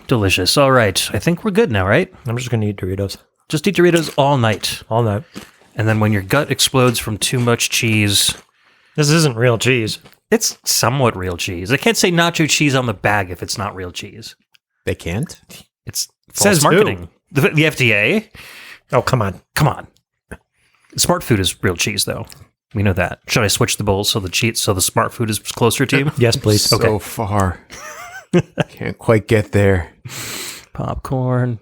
Delicious. All right. I think we're good now, right? I'm just going to eat Doritos. Just eat Doritos all night. All night. And then when your gut explodes from too much cheese... This isn't real cheese. It's somewhat real cheese. I can't say nacho cheese on the bag if it's not real cheese. They can't? It's false marketing. The FDA? Oh, come on. Come on. Smart food is real cheese, though. We know that. Should I switch the bowls so the smart food is closer to you? Yes, please. So far. Can't quite get there. Popcorn.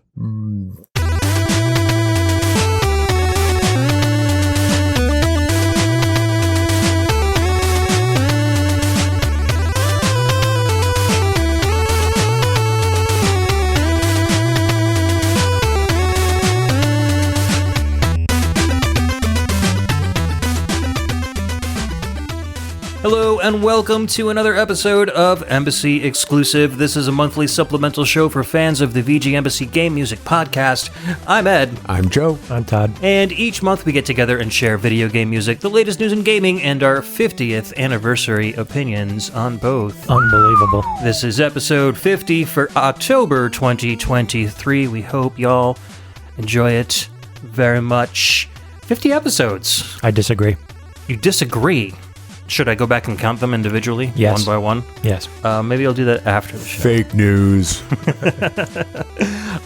Hello and welcome to another episode of Embassy Exclusive. This is a monthly supplemental show for fans of the VG Embassy Game Music Podcast. I'm Ed. I'm Joe. I'm Todd. And each month we get together and share video game music, the latest news in gaming, and our 50th anniversary opinions on both. Unbelievable. This is episode 50 for October 2023. We hope y'all enjoy it very much. 50 episodes. I disagree. You disagree? Should I go back and count them individually? Yes. One by one? Yes. Maybe I'll do that after the show. Fake news.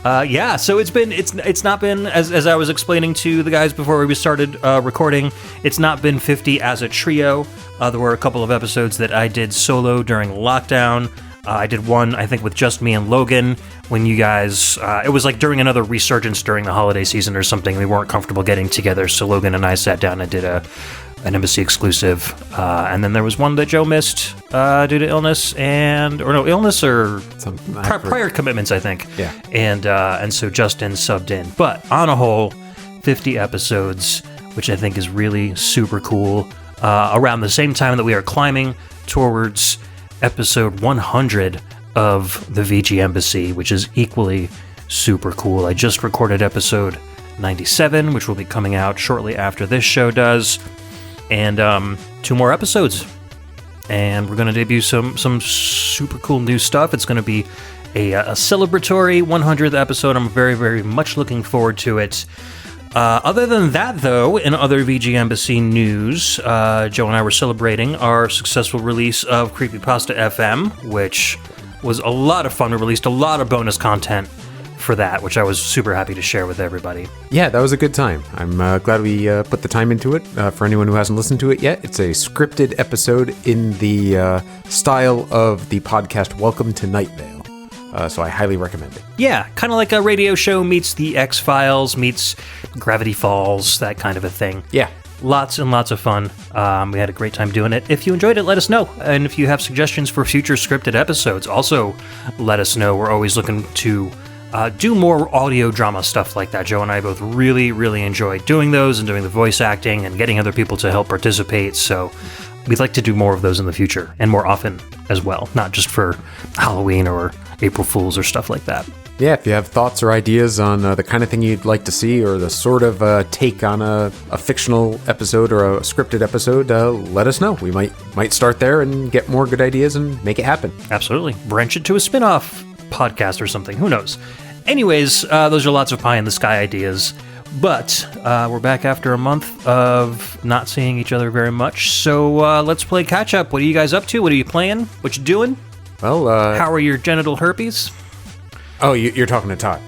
Yeah, so it's not been, as I was explaining to the guys before we started recording, it's not been 50 as a trio. There were a couple of episodes that I did solo during lockdown. I did one, I think, with just me and Logan when you guys, it was like during another resurgence during the holiday season or something. We weren't comfortable getting together, so Logan and I sat down and did an Embassy exclusive. And then there was one that Joe missed due to illness or prior commitments, I think. Yeah. And so Justin subbed in. But on a whole, 50 episodes, which I think is really super cool. Around the same time that we are climbing towards episode 100 of the VG Embassy, which is equally super cool. I just recorded episode 97, which will be coming out shortly after this show does, and 2 more episodes. And we're going to debut some super cool new stuff. It's going to be a celebratory 100th episode. I'm very, very much looking forward to it. Other than that, though, in other VG Embassy news, Joe and I were celebrating our successful release of Creepypasta FM, which was a lot of fun. We released a lot of bonus content for that, which I was super happy to share with everybody. Yeah, that was a good time. I'm glad we put the time into it. For anyone who hasn't listened to it yet, it's a scripted episode in the style of the podcast Welcome to Night Vale. So I highly recommend it. Yeah, kind of like a radio show meets the X-Files, meets Gravity Falls, that kind of a thing. Yeah. Lots and lots of fun. We had a great time doing it. If you enjoyed it, let us know. And if you have suggestions for future scripted episodes, also let us know. We're always looking to do more audio drama stuff like that. Joe and I both really, really enjoy doing those and doing the voice acting and getting other people to help participate. So we'd like to do more of those in the future and more often as well, not just for Halloween or April Fools or stuff like that. Yeah, if you have thoughts or ideas on the kind of thing you'd like to see or the sort of take on a fictional episode or a scripted episode, let us know. We might start there and get more good ideas and make it happen. Absolutely. Branch it to a spin-off podcast or something. Who knows? Anyways, those are lots of pie-in-the-sky ideas. But we're back after a month of not seeing each other very much. So let's play catch-up. What are you guys up to? What are you playing? What you doing? Well, how are your genital herpes? Oh, you're talking to Todd.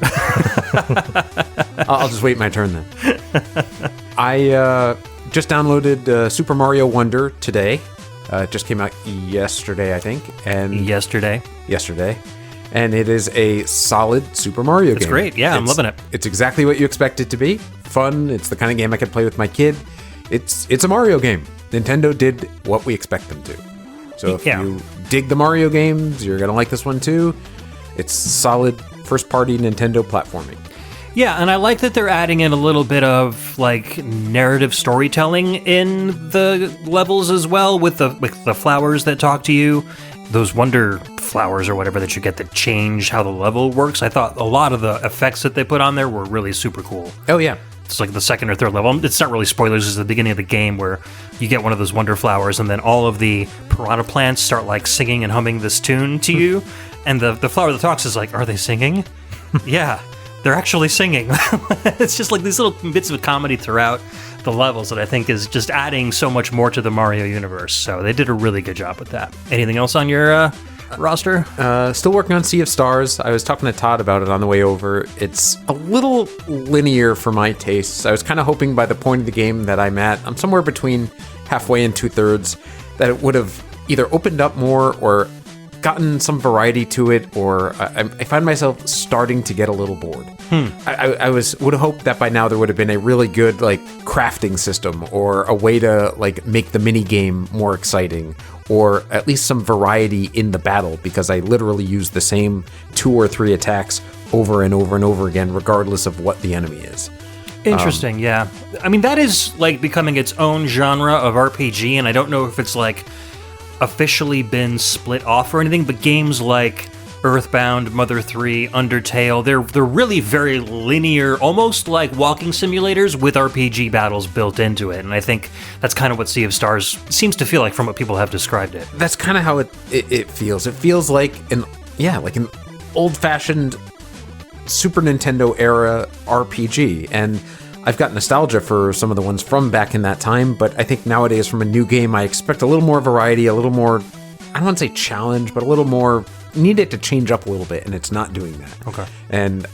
I'll just wait my turn then. I just downloaded Super Mario Wonder today. It just came out yesterday, I think. And Yesterday. And it is a solid Super Mario game. It's great. Yeah, I'm loving it. It's exactly what you expect it to be. Fun. It's the kind of game I could play with my kid. It's a Mario game. Nintendo did what we expect them to. So if you dig the Mario games, you're going to like this one too. It's solid first-party Nintendo platforming. Yeah, and I like that they're adding in a little bit of like narrative storytelling in the levels as well, with the flowers that talk to you, those wonder flowers or whatever that you get that change how the level works. I thought a lot of the effects that they put on there were really super cool. Oh yeah. It's like the second or third level. It's not really spoilers. It's the beginning of the game where you get one of those wonder flowers, and then all of the piranha plants start like singing and humming this tune to you, And the flower that talks is like, are they singing? Yeah, they're actually singing. It's just like these little bits of comedy throughout the levels that I think is just adding so much more to the Mario universe. So they did a really good job with that. Anything else on your roster? Still working on Sea of Stars. I was talking to Todd about it on the way over. It's a little linear for my tastes. I was kind of hoping by the point of the game that I'm somewhere between halfway and 2/3, that it would have either opened up more or gotten some variety to it, or I find myself starting to get a little bored. I would have hoped that by now there would have been a really good like crafting system, or a way to like make the mini game more exciting, or at least some variety in the battle, because I literally use the same 2 or 3 attacks over and over and over again, regardless of what the enemy is. Interesting, yeah. I mean, that is like becoming its own genre of RPG, and I don't know if it's like officially been split off or anything, but games like Earthbound, Mother 3, Undertale, they're really very linear, almost like walking simulators with RPG battles built into it. And I think that's kind of what Sea of Stars seems to feel like from what people have described it. That's kind of how it feels. It feels like an old-fashioned Super Nintendo era RPG, and I've got nostalgia for some of the ones from back in that time, but I think nowadays from a new game, I expect a little more variety, a little more, I don't want to say challenge, but a little more, need it to change up a little bit, and it's not doing that. Okay. And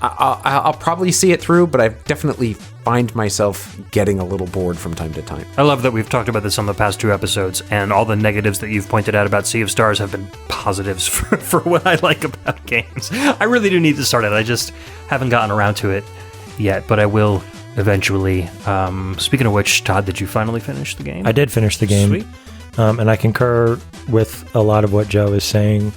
I'll probably see it through, but I definitely find myself getting a little bored from time to time. I love that we've talked about this on the past 2 episodes, and all the negatives that you've pointed out about Sea of Stars have been positives for what I like about games. I really do need to start it. I just haven't gotten around to it yet, but I will eventually. Speaking of which, Todd, did you finally finish the game? I did finish the game. Sweet. And I concur with a lot of what Joe is saying.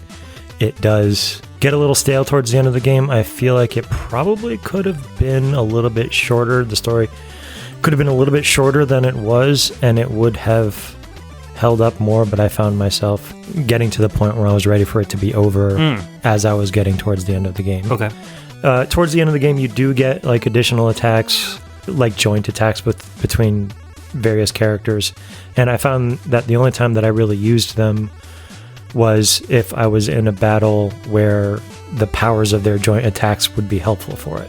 It does get a little stale towards the end of the game. I feel like it probably could have been a little bit shorter. The story could have been a little bit shorter than it was, and it would have held up more, but I found myself getting to the point where I was ready for it to be over as I was getting towards the end of the game. Okay. Towards the end of the game, you do get like additional attacks, like joint attacks between various characters, and I found that the only time that I really used them was if I was in a battle where the powers of their joint attacks would be helpful for it.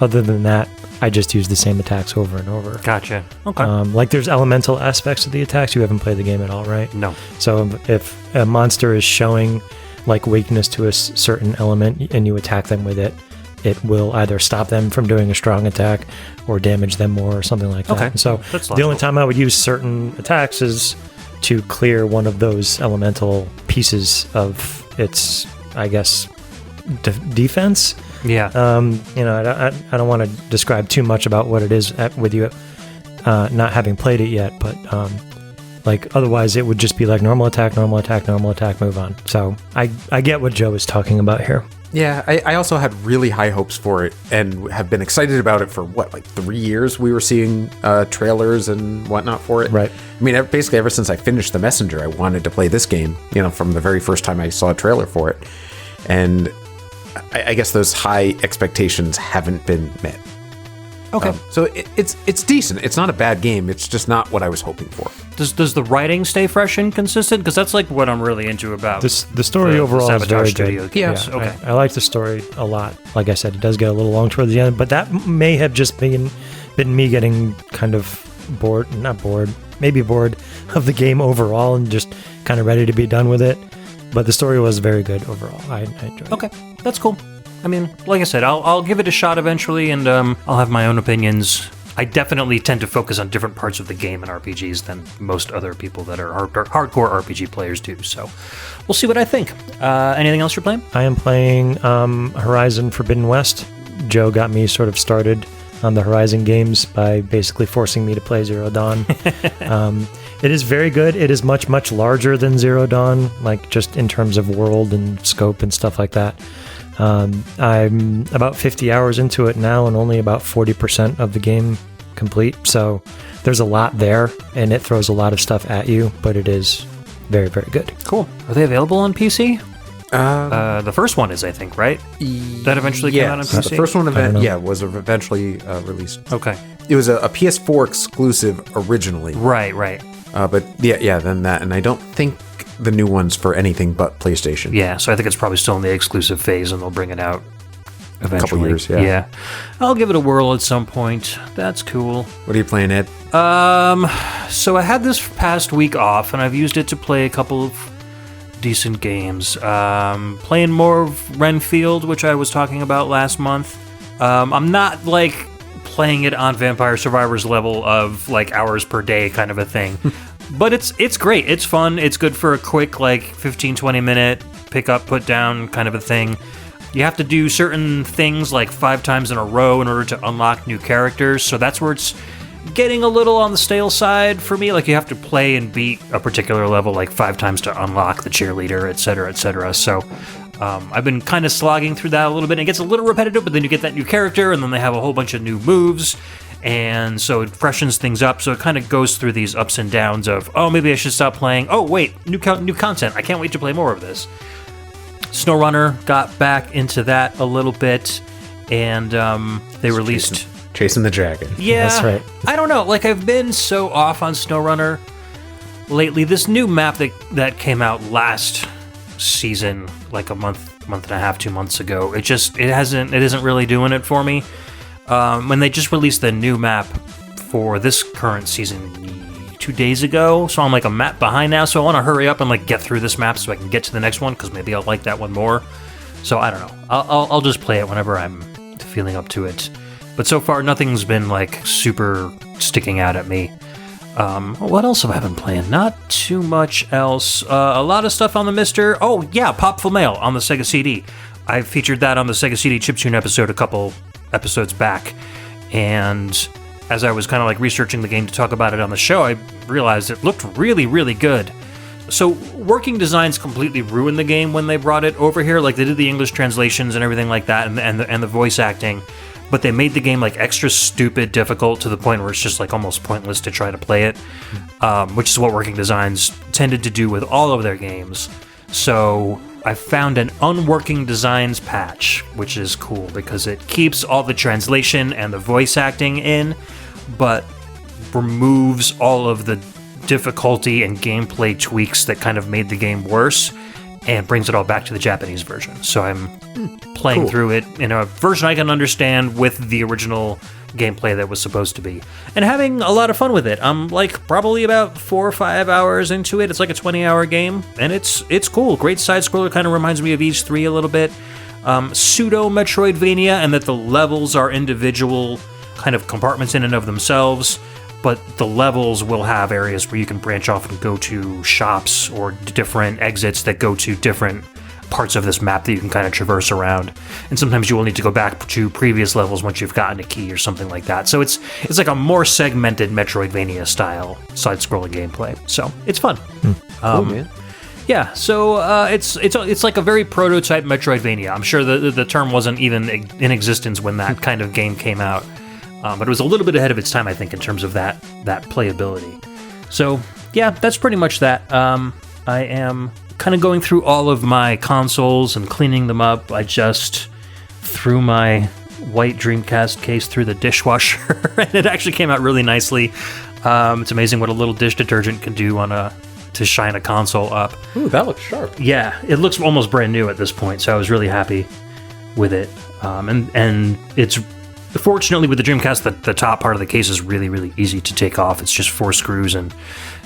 Other than that, I just use the same attacks over and over. Gotcha. Okay. Like there's elemental aspects of the attacks. You haven't played the game at all, right? No. So if a monster is showing like weakness to a certain element and you attack them with it, it will either stop them from doing a strong attack or damage them more or something like that. Okay. And so That's the only logical. time I would use certain attacks is to clear one of those elemental pieces of its, I guess, defense. Yeah. I don't want to describe too much about what it is with you not having played it yet, but like otherwise it would just be like normal attack, move on. So I get what Joe is talking about here. Yeah, I also had really high hopes for it and have been excited about it for, like 3 years? We were seeing trailers and whatnot for it. Right. I mean, basically ever since I finished The Messenger, I wanted to play this game, from the very first time I saw a trailer for it. And I guess those high expectations haven't been met. Okay. So it's decent. It's not a bad game. It's just not what I was hoping for. Does the writing stay fresh and consistent? Because that's like what I'm really into about The story overall is very Studio good. games. Yeah. Okay. I like the story a lot. Like I said, it does get a little long towards the end, but that may have just been me getting kind of bored, maybe bored of the game overall and just kind of ready to be done with it. But the story was very good overall. I enjoyed it. Okay, that's cool. I mean, like I said, I'll give it a shot eventually, and I'll have my own opinions. I definitely tend to focus on different parts of the game in RPGs than most other people that are hardcore RPG players do. So we'll see what I think. Anything else you're playing? I am playing Horizon Forbidden West. Joe got me sort of started on the Horizon games by basically forcing me to play Zero Dawn. It is very good. It is much, much larger than Zero Dawn, like just in terms of world and scope and stuff like that. I'm about 50 hours into it now and only about 40% of the game complete. So there's a lot there and it throws a lot of stuff at you, but it is very, very good. Cool. Are they available on PC? The first one is, I think, right? That eventually came out on PC? The first one was eventually released. Okay. It was a PS4 exclusive originally. Right. But then that, and I don't think the new ones for anything but PlayStation. Yeah, so I think it's probably still in the exclusive phase, and they'll bring it out eventually. A couple years, yeah. Yeah. I'll give it a whirl at some point. That's cool. What are you playing, Ed? So I had this past week off, and I've used it to play a couple of decent games. Playing more of Renfield, which I was talking about last month. I'm not, like, playing it on Vampire Survivors level of, like, hours per day kind of a thing. But it's great. It's fun. It's good for a quick, like, 15, 20-minute pick up, put down kind of a thing. You have to do certain things, like, 5 times in a row in order to unlock new characters. So that's where it's getting a little on the stale side for me. Like, you have to play and beat a particular level, like, 5 times to unlock the cheerleader, etc., etc. So I've been kind of slogging through that a little bit. It gets a little repetitive, but then you get that new character, and then they have a whole bunch of new moves, and so it freshens things up. So it kind of goes through these ups and downs of, oh, maybe I should stop playing. Oh, wait, new content. I can't wait to play more of this. SnowRunner got back into that a little bit, and they released... Chasing the Dragon. Yeah, that's right. I don't know. Like, I've been so off on SnowRunner lately. This new map that came out last season, like a month and a half, 2 months ago, it isn't really doing it for me. When they just released the new map for this current season 2 days ago, so I'm like a map behind now. So I want to hurry up and like get through this map so I can get to the next one, because maybe I'll like that one more. So I don't know. I'll just play it whenever I'm feeling up to it. But so far, nothing's been, like, super sticking out at me. What else have I been playing? Not too much else. A lot of stuff on the Mister. Oh, yeah, Popful Mail on the Sega CD. I featured that on the Sega CD Chiptune episode a couple episodes back. And as I was kind of, like, researching the game to talk about it on the show, I realized it looked really, really good. So Working Designs completely ruined the game when they brought it over here. Like, they did the English translations and everything like that, and the voice acting. But they made the game like extra stupid difficult to the point where it's just like almost pointless to try to play it, which is what Working Designs tended to do with all of their games. So I found an Unworking Designs patch, which is cool because it keeps all the translation and the voice acting in, but removes all of the difficulty and gameplay tweaks that kind of made the game worse, and brings it all back to the Japanese version. So I'm playing through it in a version I can understand with the original gameplay that was supposed to be, and having a lot of fun with it. I'm like probably about 4 or 5 hours into it. It's like a 20-hour game, and it's cool. Great side scroller, kind of reminds me of Ys 3 a little bit. Pseudo Metroidvania, and that the levels are individual kind of compartments in and of themselves. But the levels will have areas where you can branch off and go to shops or different exits that go to different parts of this map that you can kind of traverse around. And sometimes you will need to go back to previous levels once you've gotten a key or something like that. So it's like a more segmented Metroidvania style side-scrolling gameplay. So it's fun. Cool, man. Yeah, so it's like a very prototype Metroidvania. I'm sure the term wasn't even in existence when that kind of game came out. But it was a little bit ahead of its time, I think, in terms of that playability. So, yeah, that's pretty much that. I am kind of going through all of my consoles and cleaning them up. I just threw my white Dreamcast case through the dishwasher, and it actually came out really nicely. It's amazing what a little dish detergent can do to shine a console up. Ooh, that looks sharp. Yeah, it looks almost brand new at this point, so I was really happy with it. And it's... Fortunately, with the Dreamcast, the top part of the case is really, really easy to take off. It's just 4 screws, and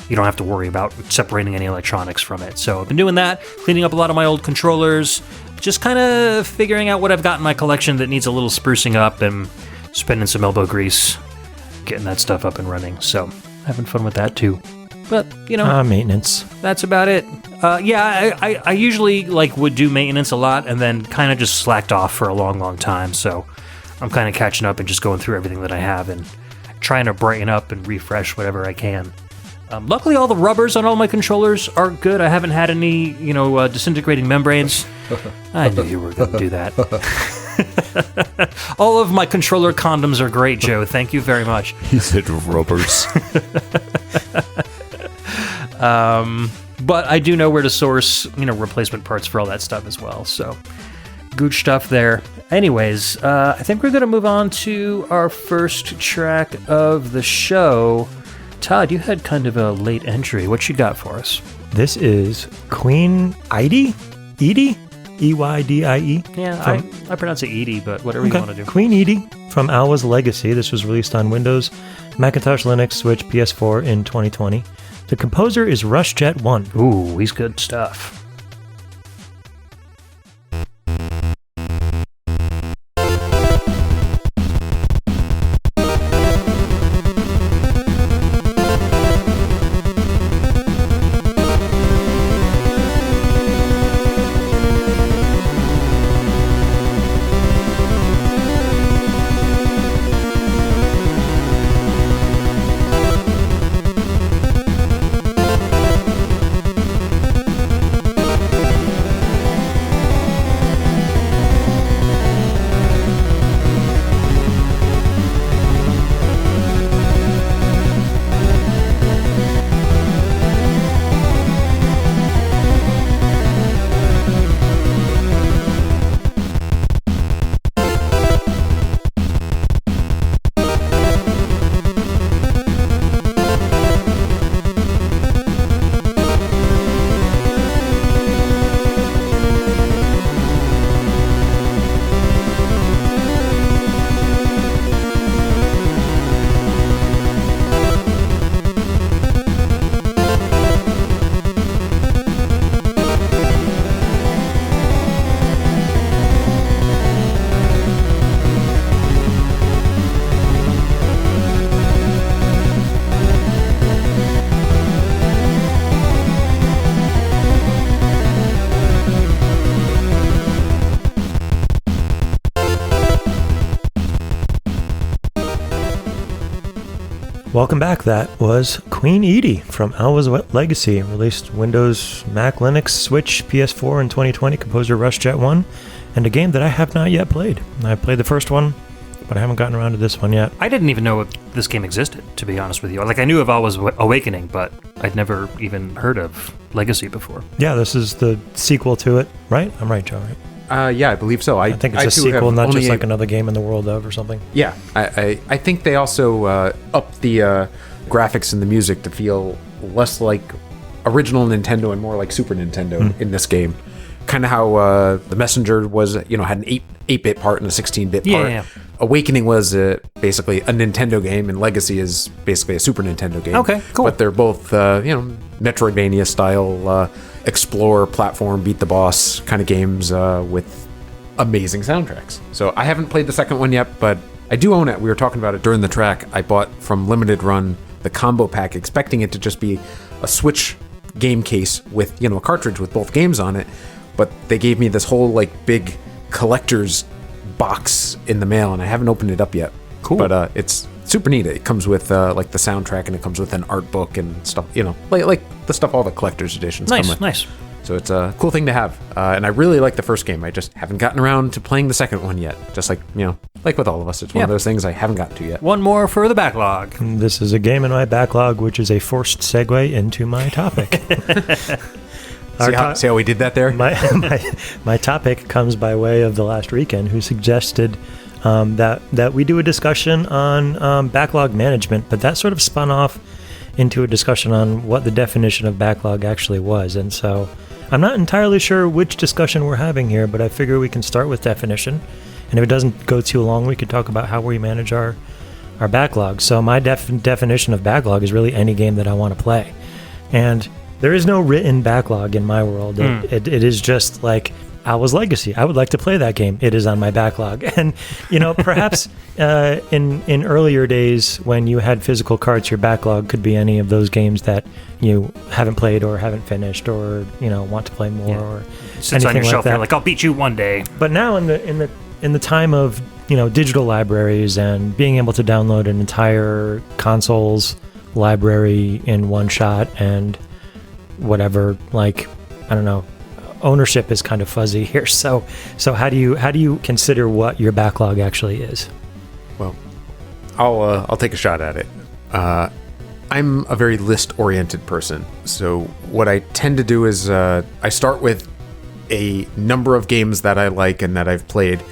you don't have to worry about separating any electronics from it. So I've been doing that, cleaning up a lot of my old controllers, just kind of figuring out what I've got in my collection that needs a little sprucing up, and spending some elbow grease, getting that stuff up and running. So having fun with that, too. But, you know... maintenance. That's about it. I usually would do maintenance a lot, and then kind of just slacked off for a long, long time, so... I'm kind of catching up and just going through everything that I have and trying to brighten up and refresh whatever I can. Luckily, all the rubbers on all my controllers are good. I haven't had any, disintegrating membranes. I knew you were going to do that. All of my controller condoms are great, Joe. Thank you very much. He said rubbers. But I do know where to source, replacement parts for all that stuff as well. So, gooch stuff there. Anyways, I think we're going to move on to our first track of the show. Todd, you had kind of a late entry. What you got for us? This is Queen Eydie? Eydie? E-Y-D-I-E? Yeah, I pronounce it Eydie, but whatever you want to do. Queen Eydie from Alwa's Legacy. This was released on Windows, Macintosh, Linux, Switch, PS4 in 2020. The composer is RushJet1. Ooh, he's good stuff. Welcome back. That was Queen Eydie from Alwa's Legacy, released Windows, Mac, Linux, Switch, PS4 in 2020, composer RushJet1, and a game that I have not yet played. I played the first one, but I haven't gotten around to this one yet. I didn't even know this game existed, to be honest with you. Like, I knew of Alwa's Awakening, but I'd never even heard of Legacy before. Yeah, this is the sequel to it, right? I'm right, Joe, right? Yeah, I believe so. I think it's a sequel, not just like another game in the world of or something. Yeah, I think they also upped the graphics and the music to feel less like original Nintendo and more like Super Nintendo in this game. Kind of how The Messenger was, had an 8-bit part and a 16-bit part. Yeah. Awakening was basically a Nintendo game, and Legacy is basically a Super Nintendo game. Okay, cool. But they're both, Metroidvania style, explore, platform, beat the boss kind of games with amazing soundtracks. So I haven't played the second one yet, but I do own it. We were talking about it during the track. I bought from Limited Run the combo pack, expecting it to just be a Switch game case with, a cartridge with both games on it. But they gave me this whole big collector's box in the mail, and I haven't opened it up yet. Cool. But it's super neat. It comes with the soundtrack, and it comes with an art book and stuff, like the stuff all the collector's editions come with. Nice. So it's a cool thing to have. And I really like the first game. I just haven't gotten around to playing the second one yet. Just like with all of us. It's one of those things I haven't gotten to yet. One more for the backlog. This is a game in my backlog, which is a forced segue into my topic. See how we did that there? My topic comes by way of The Last Weekend, who suggested that we do a discussion on backlog management, but that sort of spun off into a discussion on what the definition of backlog actually was. And so I'm not entirely sure which discussion we're having here, but I figure we can start with definition. And if it doesn't go too long, we could talk about how we manage our backlog. So my definition of backlog is really any game that I want to play. And there is no written backlog in my world. It is just like Alwa's Legacy. I would like to play that game. It is on my backlog. And, perhaps in earlier days when you had physical carts, your backlog could be any of those games that you haven't played or haven't finished or, want to play more or sits on your shelf. You're like, I'll beat you one day. But now in the time of, digital libraries and being able to download an entire console's library in one shot and whatever, I don't know, ownership is kind of fuzzy here. So how do you consider what your backlog actually is? Well, I'll take a shot at it. I'm a very list-oriented person. So what I tend to do is I start with a number of games that I like and that I've played,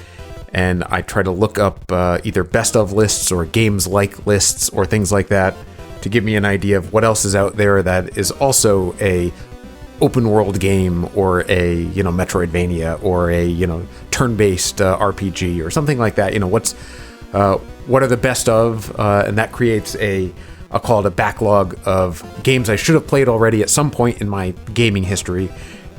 and I try to look up either best of lists or games like lists or things like that to give me an idea of what else is out there that is also a open world game or a Metroidvania or a turn-based RPG or something like that. What are the best of, and that creates I'll call it a backlog of games I should have played already at some point in my gaming history.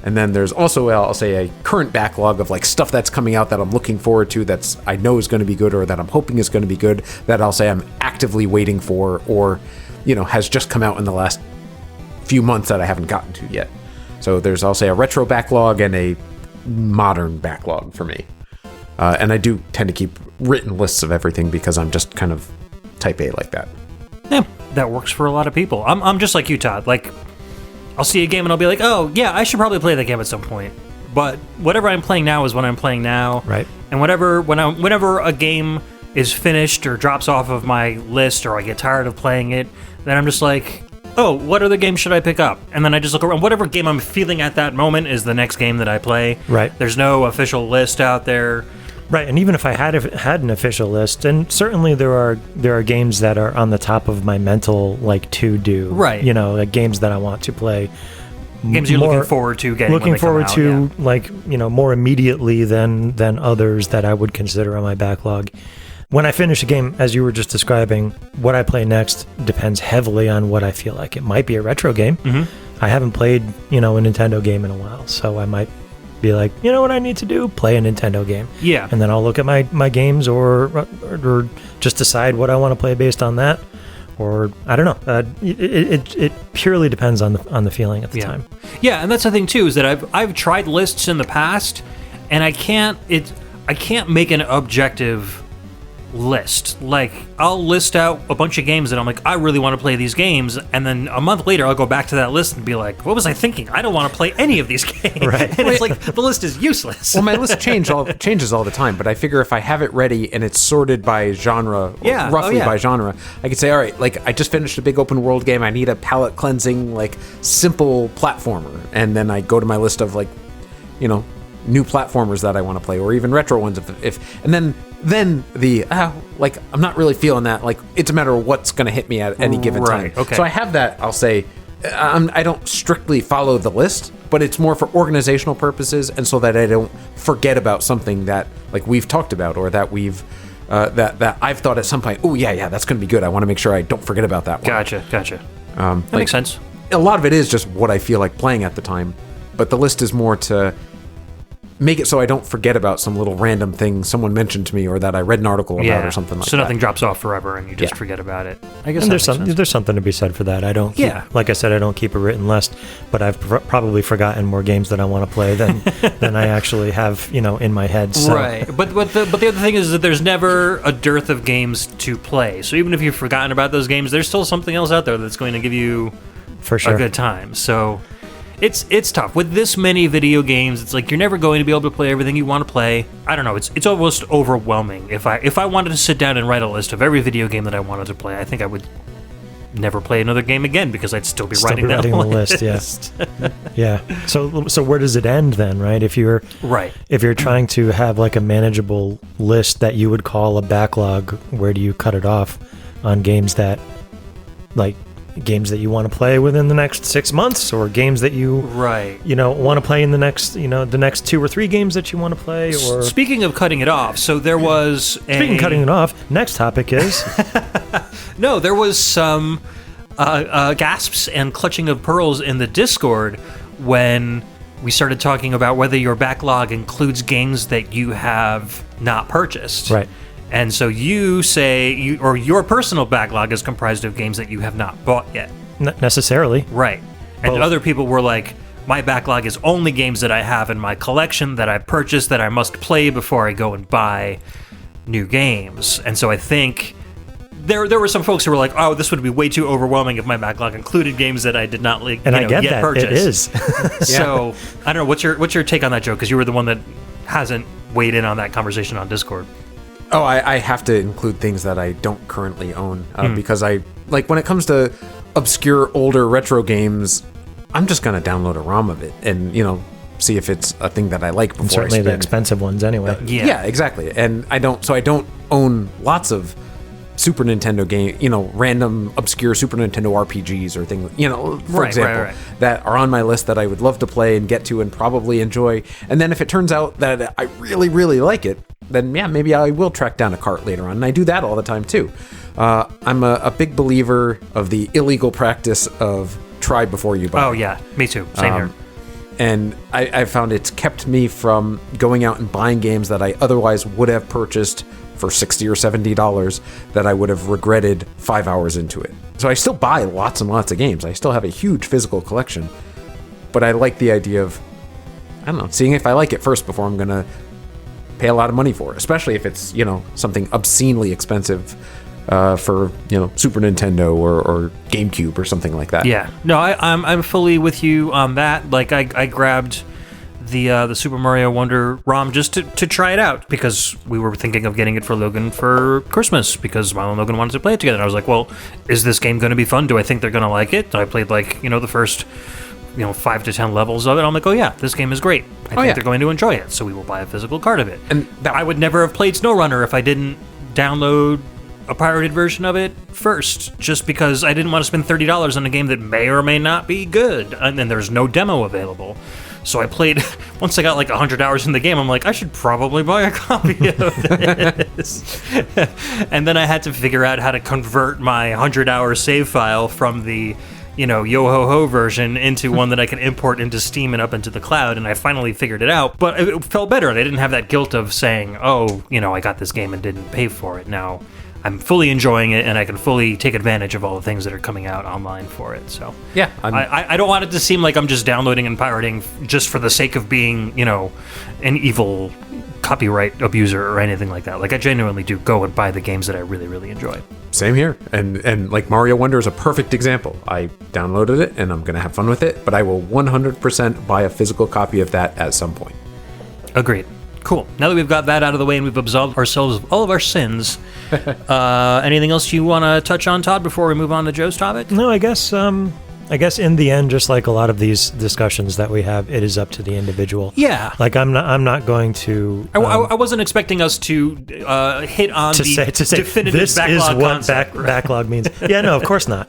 And then there's also, I'll say, a current backlog of like stuff that's coming out that I'm looking forward to, that's I know is going to be good, or that I'm hoping is going to be good, that I'll say I'm actively waiting for, or has just come out in the last few months that I haven't gotten to yet. So there's, I'll say, a retro backlog and a modern backlog for me. And I do tend to keep written lists of everything because I'm just kind of type A like that. Yeah, that works for a lot of people. I'm just like you, Todd. Like, I'll see a game and I'll be like, oh, yeah, I should probably play that game at some point. But whatever I'm playing now is what I'm playing now. Right. And whenever a game is finished or drops off of my list or I get tired of playing it, then I'm just like, oh, what other game should I pick up? And then I just look around. Whatever game I'm feeling at that moment is the next game that I play. Right. There's no official list out there. Right, and even if I had an official list, and certainly there are games that are on the top of my mental to-do. Right. Like games that I want to play. Games you're looking forward to getting. Looking forward to, more immediately than others that I would consider on my backlog. When I finish a game, as you were just describing, what I play next depends heavily on what I feel like. It might be a retro game. Mm-hmm. I haven't played, a Nintendo game in a while, so I might be like, you know what I need to do? Play a Nintendo game. Yeah. And then I'll look at my games or just decide what I want to play based on that. Or I don't know. It purely depends on the feeling at the time. Yeah, and that's the thing too, is that I've tried lists in the past, and I can't make an objective list. Like, I'll list out a bunch of games that I'm like, I really want to play these games, and then a month later I'll go back to that list and be like, what was I thinking? I don't want to play any of these games. Right. And it's like, the list is useless. Well, my list changes all the time, but I figure if I have it ready and it's sorted by genre, roughly by genre, I could say, all right, like, I just finished a big open world game, I need a palate cleansing, like, simple platformer, and then I go to my list of, like, new platformers that I want to play, or even retro ones, and then I'm not really feeling that. Like, it's a matter of what's going to hit me at any given time. Okay. So I have that. I'll say I don't strictly follow the list, but it's more for organizational purposes, and so that I don't forget about something that like we've talked about, or that we've that I've thought at some point. Oh yeah, that's going to be good. I want to make sure I don't forget about that one. Gotcha. That makes sense. A lot of it is just what I feel like playing at the time, but the list is more to make it so I don't forget about some little random thing someone mentioned to me, or that I read an article about, or something like that. So nothing drops off forever and you just forget about it. I guess and there's something to be said for that. I don't keep, like I said, I don't keep a written list, but I've probably forgotten more games that I want to play than I actually have, in my head. So. Right. But the other thing is that there's never a dearth of games to play. So even if you've forgotten about those games, there's still something else out there that's going to give you for sure a good time. So It's tough. With this many video games, it's like you're never going to be able to play everything you want to play. I don't know, it's almost overwhelming. If I wanted to sit down and write a list of every video game that I wanted to play, I think I would never play another game again, because I'd still be writing down a list. Yeah. So where does it end then, right? If you're trying to have like a manageable list that you would call a backlog, where do you cut it off on games that you want to play within the next 6 months, or games that you want to play in the next 2 or 3 games that you want to play? Or speaking of cutting it off, so there was cutting it off, next topic is no, there was some gasps and clutching of pearls in the Discord when we started talking about whether your backlog includes games that you have not purchased. Right. And so you say your personal backlog is comprised of games that you have not bought yet. Not necessarily. Right. And Both. Other people were like, my backlog is only games that I have in my collection that I purchased that I must play before I go and buy new games. And so I think there were some folks who were like, oh, this would be way too overwhelming if my backlog included games that I did not I get yet that. purchase. It is. So I don't know, what's your take on that, Joe? Because you were the one that hasn't weighed in on that conversation on Discord. Oh, I have to include things that I don't currently own, because I like, when it comes to obscure older retro games, I'm just gonna download a ROM of it and see if it's a thing that I like before. And certainly the expensive ones anyway. Yeah, exactly. And I don't own lots of Super Nintendo game, random obscure Super Nintendo RPGs or things, for example, that are on my list that I would love to play and get to and probably enjoy. And then if it turns out that I really, really like it, then yeah, maybe I will track down a cart later on. And I do that all the time too. I'm a big believer of the illegal practice of try before you buy. Oh yeah, me too. Same here. And I found it's kept me from going out and buying games that I otherwise would have purchased for $60 or $70 that I would have regretted 5 hours into it. So I still buy lots and lots of games. I still have a huge physical collection, but I like the idea of, seeing if I like it first before I'm going to pay a lot of money for it, especially if it's, something obscenely expensive for, Super Nintendo or GameCube or something like that. Yeah. No, I'm fully with you on that. Like I grabbed the Super Mario Wonder ROM just to try it out because we were thinking of getting it for Logan for Christmas because Milo and Logan wanted to play it together. And I was like, well, is this game going to be fun? Do I think they're going to like it? And I played the first 5 to 10 levels of it. I'm like, oh yeah, this game is great. I think they're going to enjoy it. So we will buy a physical card of it. And I would never have played SnowRunner if I didn't download a pirated version of it first, just because I didn't want to spend $30 on a game that may or may not be good. And then there's no demo available. So I played, once I got like 100 hours in the game, I'm like, I should probably buy a copy of this. And then I had to figure out how to convert my 100-hour save file from the, yo-ho-ho version into one that I can import into Steam and up into the cloud, and I finally figured it out. But it felt better. I didn't have that guilt of saying, oh, I got this game and didn't pay for it. Now I'm fully enjoying it, and I can fully take advantage of all the things that are coming out online for it. So yeah, I don't want it to seem like I'm just downloading and pirating just for the sake of being, an evil copyright abuser or anything like that. Like I genuinely do go and buy the games that I really, really enjoy. Same here, and like Mario Wonder is a perfect example. I downloaded it, and I'm gonna have fun with it, but I will 100% buy a physical copy of that at some point. Agreed. Cool. Now that we've got that out of the way and we've absolved ourselves of all of our sins, anything else you want to touch on, Todd, before we move on to Joe's topic? No, I guess in the end, just like a lot of these discussions that we have, it is up to the individual. Yeah. Like I'm not going to. I wasn't expecting us to hit on to say definitive this backlog is what concept, backlog means. Yeah, no, of course not.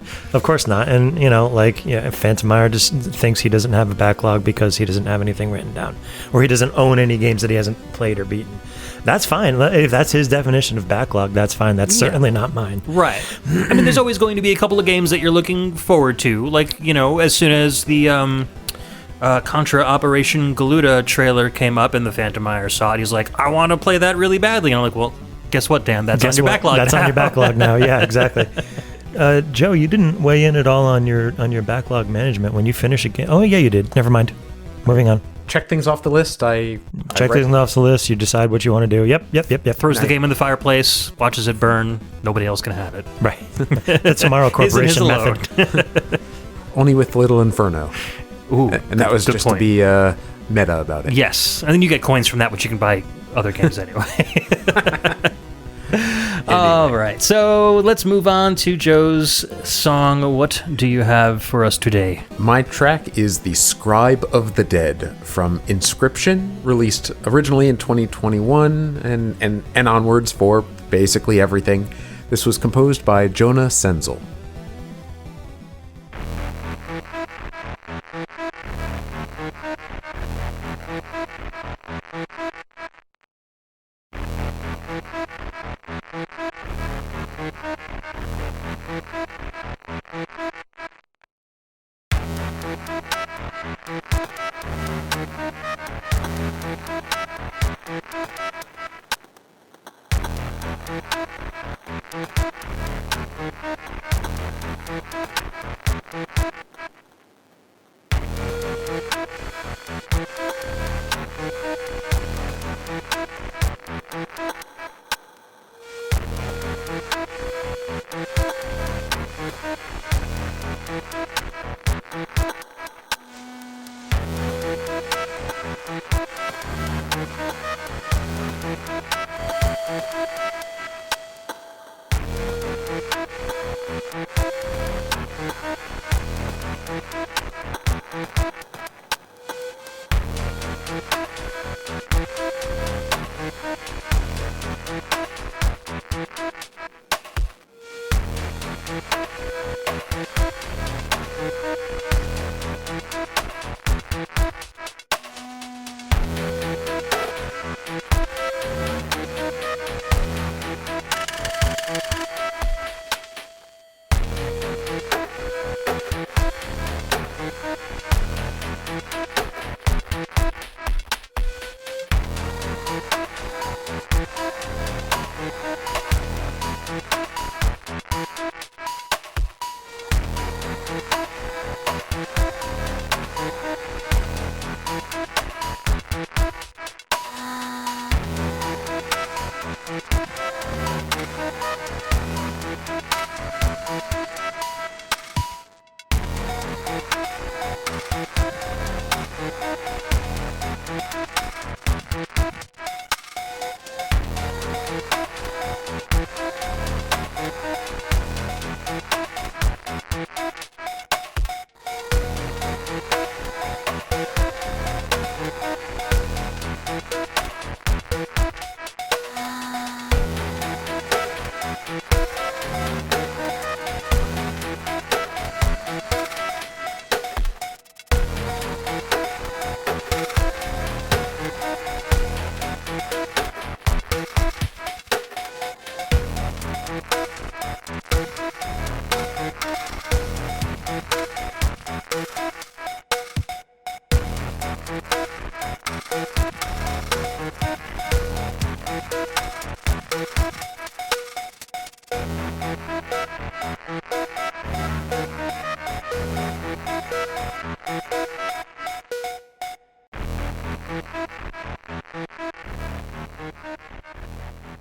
And Phantom Meyer just thinks he doesn't have a backlog because he doesn't have anything written down, or he doesn't own any games that he hasn't played or beaten. That's fine. If that's his definition of backlog, that's fine. That's certainly not mine. Right. I mean, there's always going to be a couple of games that you're looking forward to. Like, as soon as the Contra Operation Galuda trailer came up and the Phantom Meyer saw it, he's like, I want to play that really badly. And I'm like, well, guess what, Dan? That's on your backlog now. That's on your backlog now. Yeah, exactly. Joe, you didn't weigh in at all on your backlog management when you finish a game. Oh, yeah, you did. Never mind. Moving on. Check things off the list. Check things off the list. You decide what you want to do. Yep. Throws the game in the fireplace, watches it burn. Nobody else can have it. Right. That's Tomorrow Corporation method. Only with Little Inferno. Ooh, and that was just point. To be meta about it. Yes, and then you get coins from that, which you can buy other games anyway. All right, so let's move on to Joe's song. What do you have for us today? My track is the Scrybe of the Dead from Inscryption, released originally in 2021 and onwards for basically everything. This was composed by Jonah Senzel.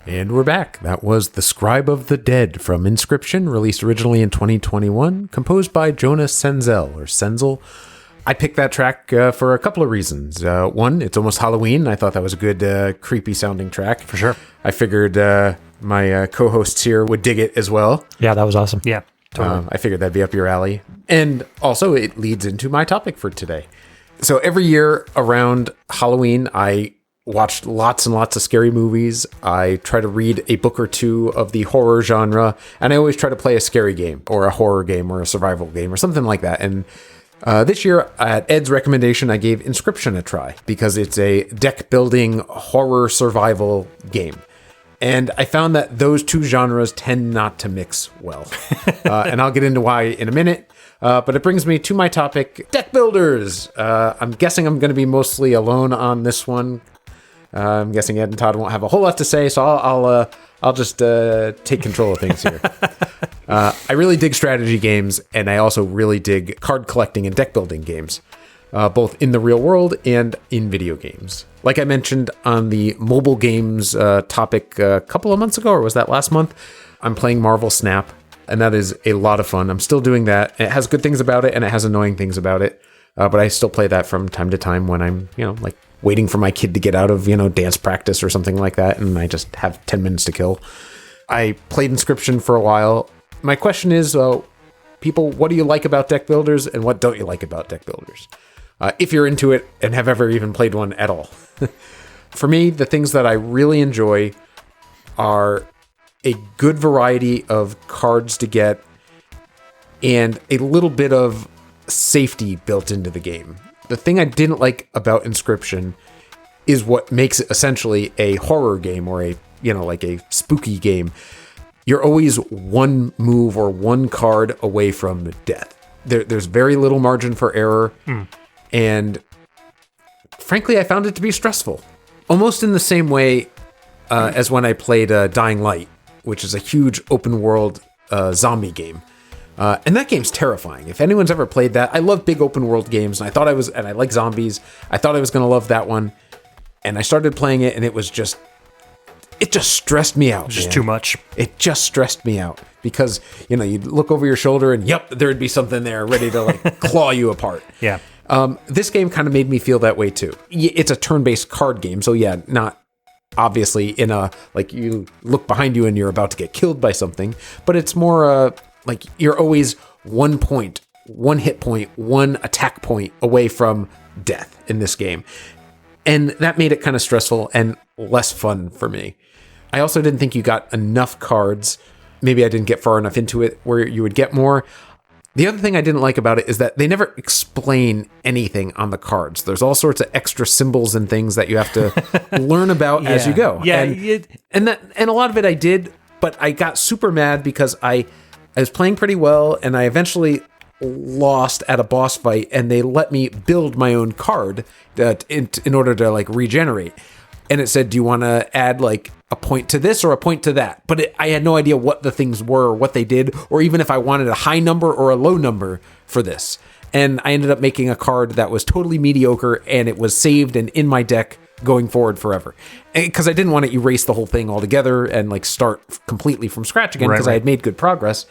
And we're back. That was The Scrybe of the Dead from Inscryption, released originally in 2021, composed by Jonah Senzel. I picked that track for a couple of reasons. One, it's almost Halloween. I thought that was a good, creepy sounding track. For sure. I figured my co-hosts here would dig it as well. Yeah, that was awesome. Yeah, totally. I figured that'd be up your alley. And also, it leads into my topic for today. So every year around Halloween, I watched lots and lots of scary movies. I try to read a book or two of the horror genre, and I always try to play a scary game or a horror game or a survival game or something like that. And this year, at Ed's recommendation, I gave Inscryption a try because it's a deck building horror survival game. And I found that those two genres tend not to mix well. And I'll get into why in a minute. But it brings me to my topic, deck builders. I'm guessing I'm going to be mostly alone on this one. I'm guessing Ed and Todd won't have a whole lot to say, so I'll just take control of things here. I really dig strategy games, and I also really dig card collecting and deck building games, both in the real world and in video games. Like I mentioned on the mobile games topic a couple of months ago, or was that last month? I'm playing Marvel Snap, and that is a lot of fun. I'm still doing that. It has good things about it, and it has annoying things about it. But I still play that from time to time when I'm, like waiting for my kid to get out of, dance practice or something like that. And I just have 10 minutes to kill. I played Inscryption for a while. My question is, people, what do you like about deck builders and what don't you like about deck builders? If you're into it and have ever even played one at all. For me, the things that I really enjoy are a good variety of cards to get and a little bit of safety built into the game. The thing I didn't like about Inscryption is what makes it essentially a horror game or like a spooky game. You're always one move or one card away from death. There's very little margin for error. And frankly, I found it to be stressful. Almost in the same way as when I played Dying Light, which is a huge open world zombie game. And that game's terrifying. If anyone's ever played that, I love big open world games, and I like zombies. I thought I was going to love that one, and I started playing it, and it just stressed me out. Just too much. It just stressed me out because, you'd look over your shoulder, and there'd be something there ready to claw you apart. Yeah. This game kind of made me feel that way too. It's a turn-based card game, so not obviously in a, you look behind you and you're about to get killed by something, but it's more you're always 1 point, 1 hit point, 1 attack point away from death in this game. And that made it kind of stressful and less fun for me. I also didn't think you got enough cards. Maybe I didn't get far enough into it where you would get more. The other thing I didn't like about it is that they never explain anything on the cards. There's all sorts of extra symbols and things that you have to learn about as you go. Yeah. And a lot of it I did, but I got super mad because I was playing pretty well, and I eventually lost at a boss fight, and they let me build my own card in order to regenerate. And it said, do you want to add a point to this or a point to that? But I had no idea what the things were or what they did, or even if I wanted a high number or a low number for this. And I ended up making a card that was totally mediocre, and it was saved and in my deck going forward forever. Because I didn't want to erase the whole thing altogether and start completely from scratch again, because I had made good progress.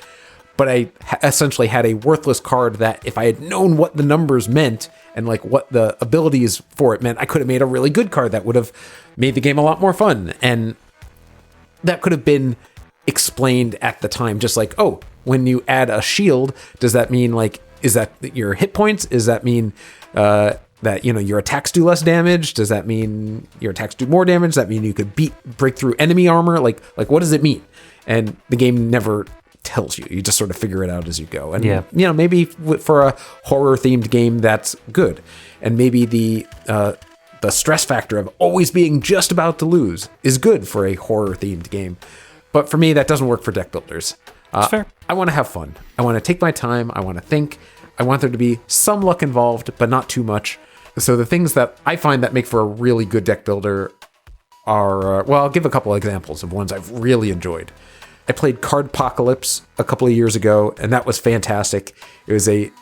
But I essentially had a worthless card that if I had known what the numbers meant and what the abilities for it meant, I could have made a really good card that would have made the game a lot more fun. And that could have been explained at the time, just when you add a shield, does that mean is that your hit points? Does that mean that your attacks do less damage? Does that mean your attacks do more damage? Does that mean you could break through enemy armor? What does it mean? And the game never tells you. You just sort of figure it out as you go. And maybe for a horror themed game, that's good. And maybe the stress factor of always being just about to lose is good for a horror themed game. But for me, that doesn't work for deck builders. That's fair. I want to have fun. I want to take my time. I want to think. I want there to be some luck involved, but not too much. So the things that I find that make for a really good deck builder are, well, I'll give a couple examples of ones I've really enjoyed. I played Cardpocalypse a couple of years ago, and that was fantastic. It was a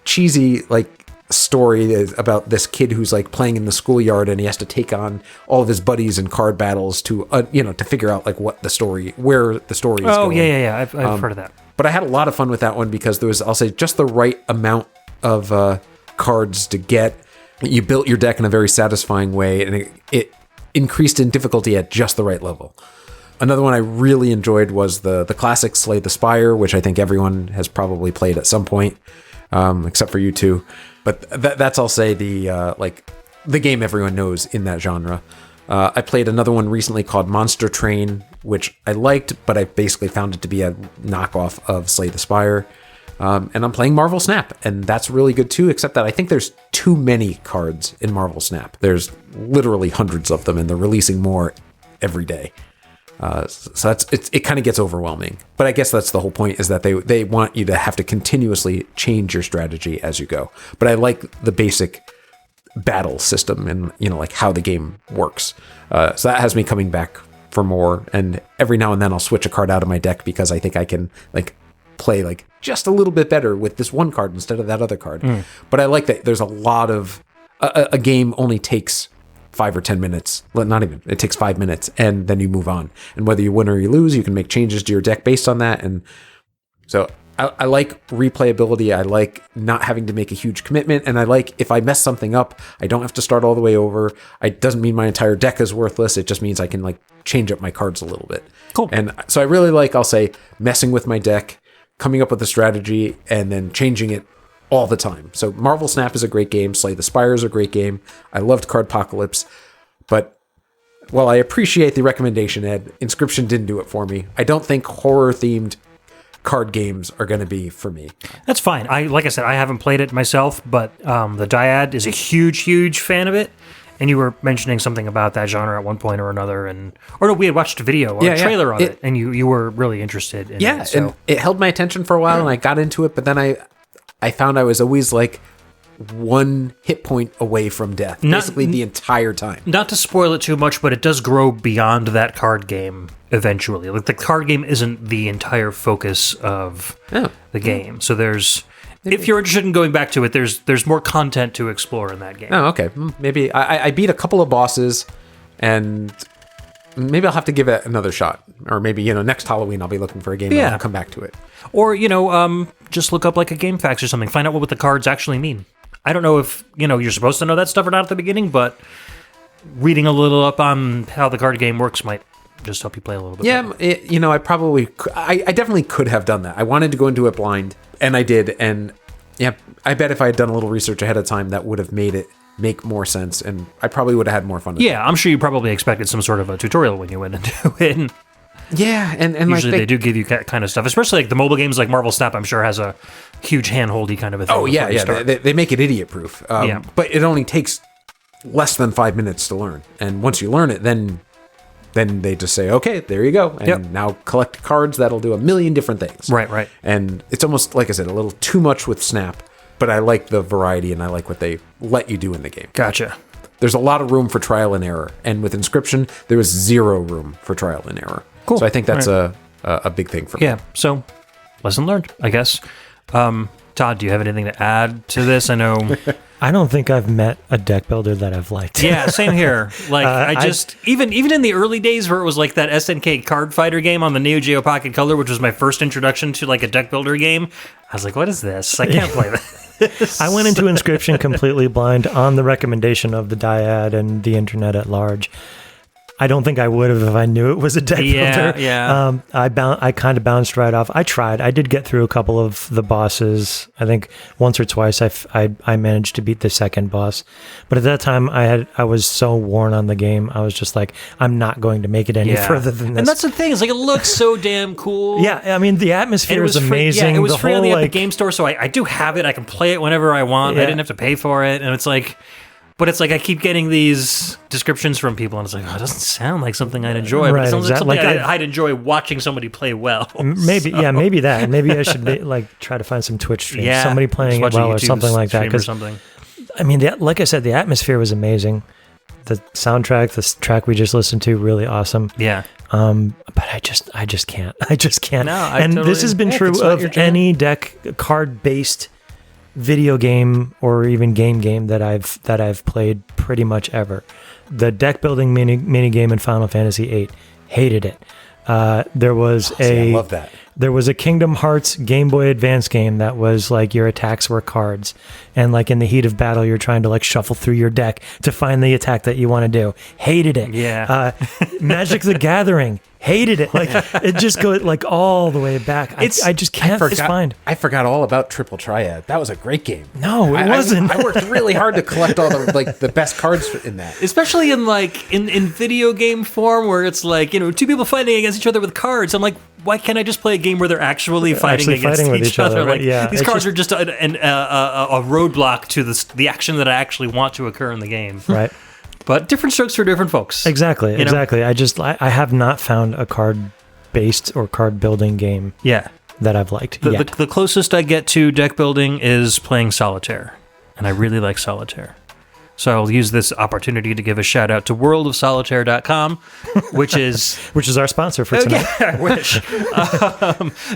cheesy, like, story about this kid who's, like, playing in the schoolyard, and he has to take on all of his buddies in card battles to, to figure out, like, where the story is going. Oh, yeah. I've heard of that. But I had a lot of fun with that one because there was, I'll say, just the right amount of cards to get. You built your deck in a very satisfying way, and it increased in difficulty at just the right level. Another one I really enjoyed was the classic Slay the Spire, which I think everyone has probably played at some point, except for you two. But that's, I'll say, the game everyone knows in that genre. I played another one recently called Monster Train, which I liked, but I basically found it to be a knockoff of Slay the Spire. And I'm playing Marvel Snap, and that's really good too, except that I think there's too many cards in Marvel Snap. There's literally hundreds of them, and they're releasing more every day. So it kind of gets overwhelming. But I guess that's the whole point, is that they want you to have to continuously change your strategy as you go. But I like the basic battle system and, like how the game works. So that has me coming back for more. And every now and then I'll switch a card out of my deck because I think I can, like, play, like, just a little bit better with this one card instead of that other card. But I like that there's a lot of... A game only takes 5 or 10 minutes. Not even. It takes 5 minutes, and then you move on. And whether you win or you lose, you can make changes to your deck based on that. And so I like replayability. I like not having to make a huge commitment. And I like, if I mess something up, I don't have to start all the way over. It doesn't mean my entire deck is worthless. It just means I can, like, change up my cards a little bit. Cool. And so I really like, I'll say, messing with my deck, coming up with a strategy, and then changing it all the time. So Marvel Snap is a great game. Slay the Spire is a great game. I loved Cardpocalypse. But while I appreciate the recommendation, Ed, Inscryption didn't do it for me. I don't think horror-themed card games are going to be for me. That's fine. Like I said, I haven't played it myself, but the Dyad is a huge fan of it. And you were mentioning something about that genre at one point or another, we had watched a video or a trailer of it, and you were really interested in it. So. And it held my attention for a while, and I got into it, but then I found I was always, like, one hit point away from death, basically the entire time. Not to spoil it too much, but it does grow beyond that card game eventually. Like, the card game isn't the entire focus of the game. So there's... If you're interested in going back to it, there's more content to explore in that game. Oh, okay. Maybe I beat a couple of bosses, and maybe I'll have to give it another shot. Or maybe, next Halloween I'll be looking for a game and I'll come back to it. Or, just look up, like, a game facts or something. Find out what the cards actually mean. I don't know if, you're supposed to know that stuff or not at the beginning, but reading a little up on how the card game works might just help you play a little bit better. I definitely could have done that. I wanted to go into it blind, and I did, and I bet if I had done a little research ahead of time, that would have made it make more sense, and I probably would have had more fun with it. I'm sure you probably expected some sort of a tutorial when you went into it. Yeah, and usually they do give you that kind of stuff, especially like the mobile games like Marvel Snap, I'm sure has a huge hand-holdy kind of a thing. Oh, yeah. They make it idiot-proof. But it only takes less than 5 minutes to learn. And once you learn it, then they just say, okay, there you go. And now collect cards that'll do a million different things. Right. And it's almost, like I said, a little too much with Snap, but I like the variety and I like what they let you do in the game. Gotcha. There's a lot of room for trial and error. And with Inscryption, there is zero room for trial and error. Cool. So I think that's a big thing for me. Yeah, so lesson learned, I guess. Todd, do you have anything to add to this? I know... I don't think I've met a deck builder that I've liked. Yeah, same here. Like, even in the early days where it was like that SNK card fighter game on the Neo Geo Pocket Color, which was my first introduction to like a deck builder game, I was like, what is this? I can't play this. I went into Inscryption completely blind on the recommendation of the Dyad and the internet at large. I don't think I would have if I knew it was a deck builder. Yeah. I kind of bounced right off. I tried. I did get through a couple of the bosses. I think once or twice I managed to beat the second boss. But at that time I was so worn on the game. I was just like, I'm not going to make it any further than this. And that's the thing. It's like, it looks so damn cool. Yeah. I mean, the atmosphere is amazing. It was free on the Epic Game Store, so I do have it. I can play it whenever I want. Yeah. I didn't have to pay for it. And it's like... But it's like I keep getting these descriptions from people, and it's like, oh, it doesn't sound like something I'd enjoy. But it sounds like something I'd enjoy watching somebody play well. Maybe, so. Maybe that. Maybe I should try to find some Twitch streams, somebody playing it well or something like that. Or something. I mean, like I said, the atmosphere was amazing. The soundtrack, this track we just listened to, really awesome. Yeah. But I just can't. I just can't. No, and this has been true of any deck card-based video game or even game that I've played pretty much ever. The deck building mini game in Final Fantasy VIII, hated it. There was I love that. There was a Kingdom Hearts Game Boy Advance game that was like your attacks were cards, and like in the heat of battle, you're trying to like shuffle through your deck to find the attack that you want to do. Hated it. Yeah. Magic the Gathering. Hated it. Like it just goes like all the way back. I just can't find. I forgot all about Triple Triad. That was a great game. No, it wasn't. I worked really hard to collect all the best cards in that. Especially in like in video game form, where it's like, you know, two people fighting against each other with cards. I'm like, why can't I just play a game where they're actually fighting against each other? Right? Like, yeah, these cards are just a roadblock to the action that I actually want to occur in the game. Right. But different strokes for different folks. Exactly. I have not found a card-based or card-building game that I've liked yet. The closest I get to deck building is playing Solitaire, and I really like Solitaire. So I'll use this opportunity to give a shout out to worldofsolitaire.com, which is our sponsor for tonight. Yeah, I wish.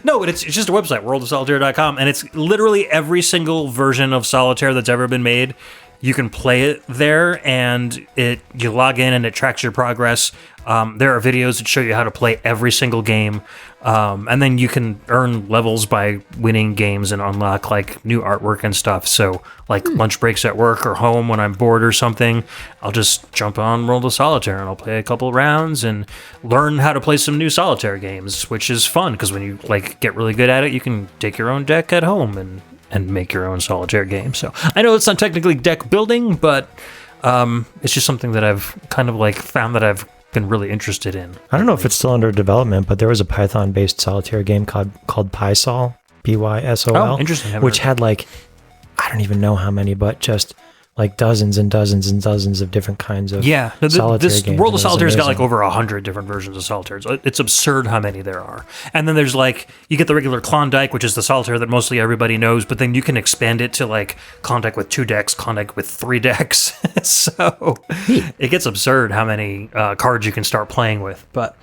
No, but it's just a website, worldofsolitaire.com, and it's literally every single version of Solitaire that's ever been made. You can play it there, and you log in and it tracks your progress. There are videos that show you how to play every single game, and then you can earn levels by winning games and unlock like new artwork and stuff. So like lunch breaks at work or home when I'm bored or something, I'll just jump on World of Solitaire and I'll play a couple rounds and learn how to play some new Solitaire games, which is fun because when you like get really good at it, you can take your own deck at home and make your own Solitaire game. So I know it's not technically deck building, but it's just something that I've kind of like found that I've been really interested in. I don't know if it's still under development, but there was a Python-based Solitaire game called Pysol, Pysol. Oh, interesting. Which had like, I don't even know how many, but just like dozens and dozens and dozens of different kinds of Solitaire games. World of Solitaire's got like over 100 different versions of Solitaire. It's absurd how many there are. And then there's like, you get the regular Klondike, which is the Solitaire that mostly everybody knows, but then you can expand it to like Klondike with 2 decks, Klondike with 3 decks. So it gets absurd how many cards you can start playing with. But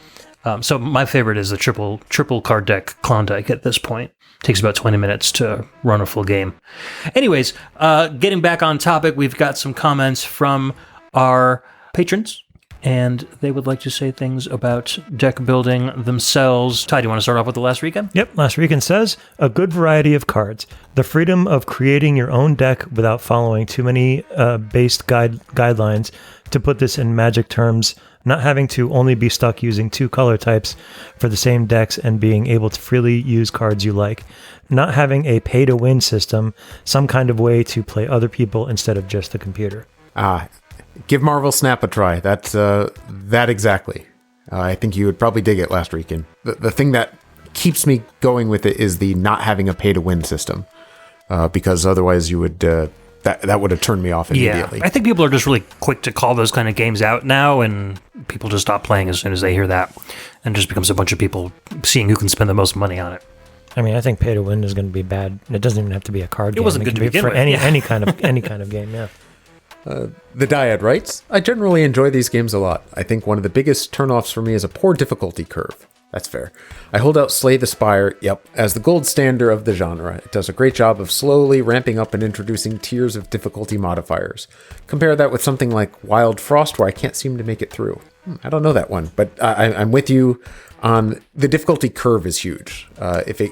so my favorite is the triple card deck Klondike at this point. Takes about 20 minutes to run a full game. Anyways, getting back on topic, we've got some comments from our patrons, and they would like to say things about deck building themselves. Ty, do you want to start off with the last weekend? Yep, last weekend says, a good variety of cards. The freedom of creating your own deck without following too many based guidelines. To put this in Magic terms, not having to only be stuck using 2 color types for the same decks and being able to freely use cards you like. Not having a pay-to-win system, some kind of way to play other people instead of just the computer. Give Marvel Snap a try. That's that exactly. I think you would probably dig it last weekend. The thing that keeps me going with it is the not having a pay-to-win system, because otherwise you would... That would have turned me off immediately. Yeah, I think people are just really quick to call those kind of games out now, and people just stop playing as soon as they hear that, and it just becomes a bunch of people seeing who can spend the most money on it. I mean, I think pay to win is going to be bad. It doesn't even have to be a card game. It wasn't good to begin for with. any kind of game. Yeah. The Dyad writes, I generally enjoy these games a lot. I think one of the biggest turnoffs for me is a poor difficulty curve. That's fair. I hold out Slay the Spire, as the gold standard of the genre. It does a great job of slowly ramping up and introducing tiers of difficulty modifiers. Compare that with something like Wild Frost, where I can't seem to make it through. I don't know that one, but I'm with you on the difficulty curve is huge. If it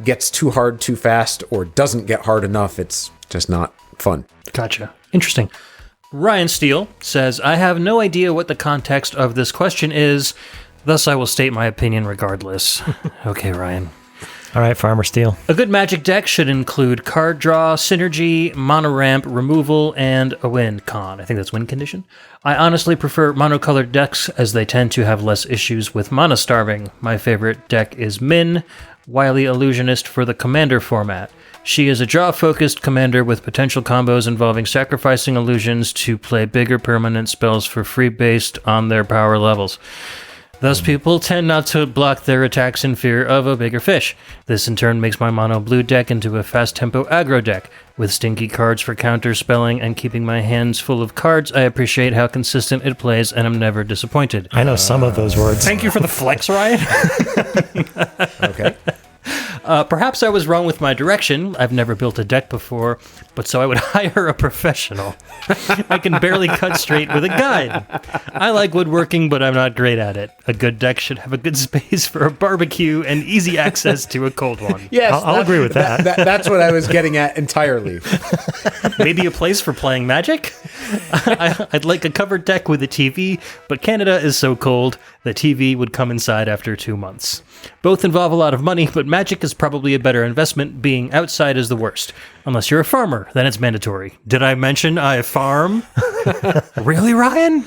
gets too hard too fast or doesn't get hard enough, it's just not fun. Gotcha. Interesting. Ryan Steele says, I have no idea what the context of this question is, thus I will state my opinion regardless. Okay, Ryan. All right, Farmer Steele. A good Magic deck should include card draw, synergy, mono ramp, removal, and a win con. I think that's win condition. I honestly prefer monocolored decks as they tend to have less issues with mana starving. My favorite deck is Min, Wily Illusionist for the Commander format. She is a draw-focused commander with potential combos involving sacrificing illusions to play bigger permanent spells for free based on their power levels. Thus, people tend not to block their attacks in fear of a bigger fish. This, in turn, makes my mono blue deck into a fast-tempo aggro deck. With stinky cards for counter-spelling and keeping my hands full of cards, I appreciate how consistent it plays, and I'm never disappointed. I know some of those words. Thank you for the flex, Ryan. Okay. Perhaps I was wrong with my direction. I've never built a deck before, but so I would hire a professional. I can barely cut straight with a guide. I like woodworking, but I'm not great at it. A good deck should have a good space for a barbecue and easy access to a cold one. Yes, I'll agree with that. That's what I was getting at entirely. Maybe a place for playing Magic? I'd like a covered deck with a TV, but Canada is so cold, the TV would come inside after 2 months. Both involve a lot of money, but Magic is probably a better investment. Being outside is the worst. Unless you're a farmer, then it's mandatory. Did I mention I farm? Really, Ryan?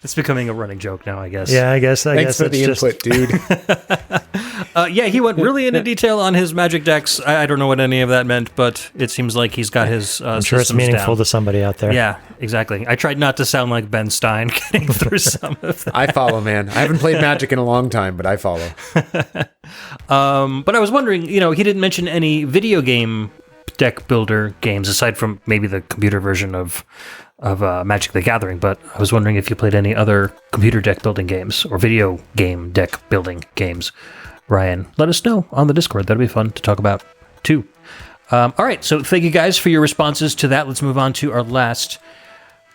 It's becoming a running joke now, I guess. Yeah, I guess. Thanks for the input, dude. Yeah, he went really into detail on his Magic decks. I don't know what any of that meant, but it seems like he's got his I'm sure it's meaningful to somebody out there. Yeah, exactly. I tried not to sound like Ben Stein getting through some of that. I follow, man. I haven't played Magic in a long time, but I follow. But I was wondering, he didn't mention any video game deck builder games, aside from maybe the computer version of Magic the Gathering, but I was wondering if you played any other computer deck building games or video game deck building games. Ryan, let us know on the Discord. That'd be fun to talk about, too. All right, so thank you guys for your responses to that. Let's move on to our last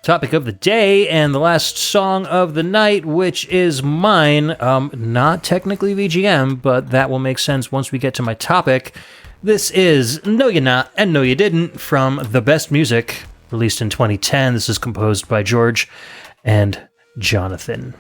topic of the day and the last song of the night, which is mine. Not technically VGM, but that will make sense once we get to my topic. This is No You Not and No You Didn't from The Best Music, released in 2010. This is composed by George and Jonathan.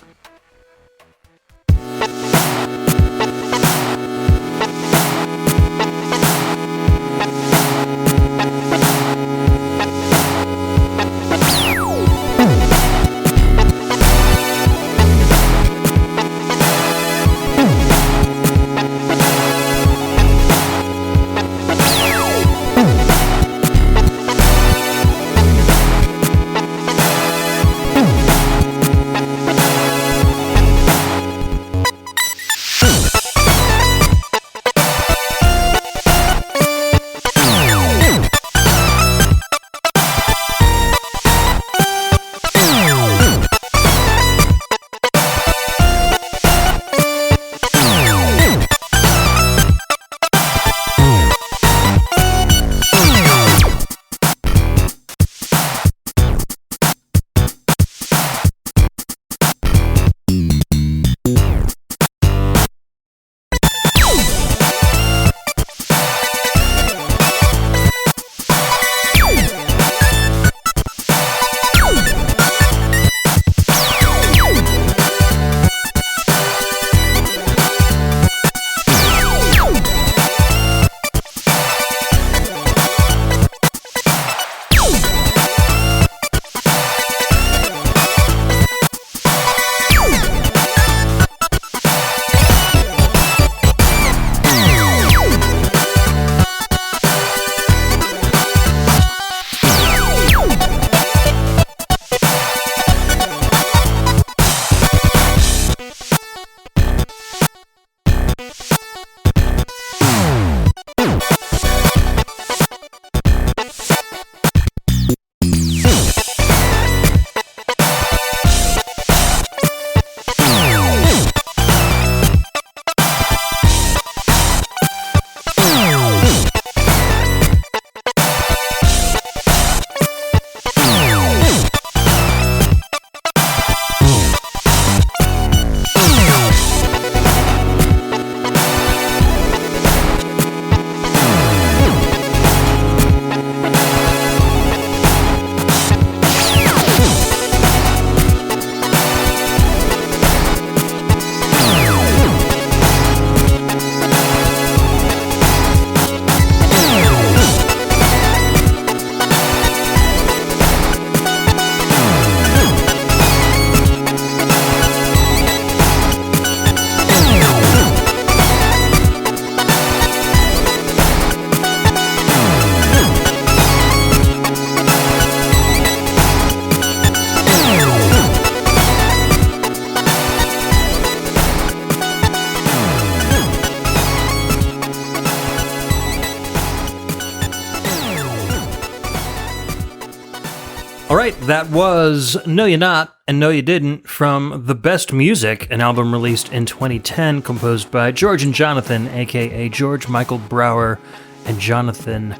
That was No You Not and No You Didn't from The Best Music, an album released in 2010 composed by George and Jonathan, a.k.a. George Michael Brower and Jonathan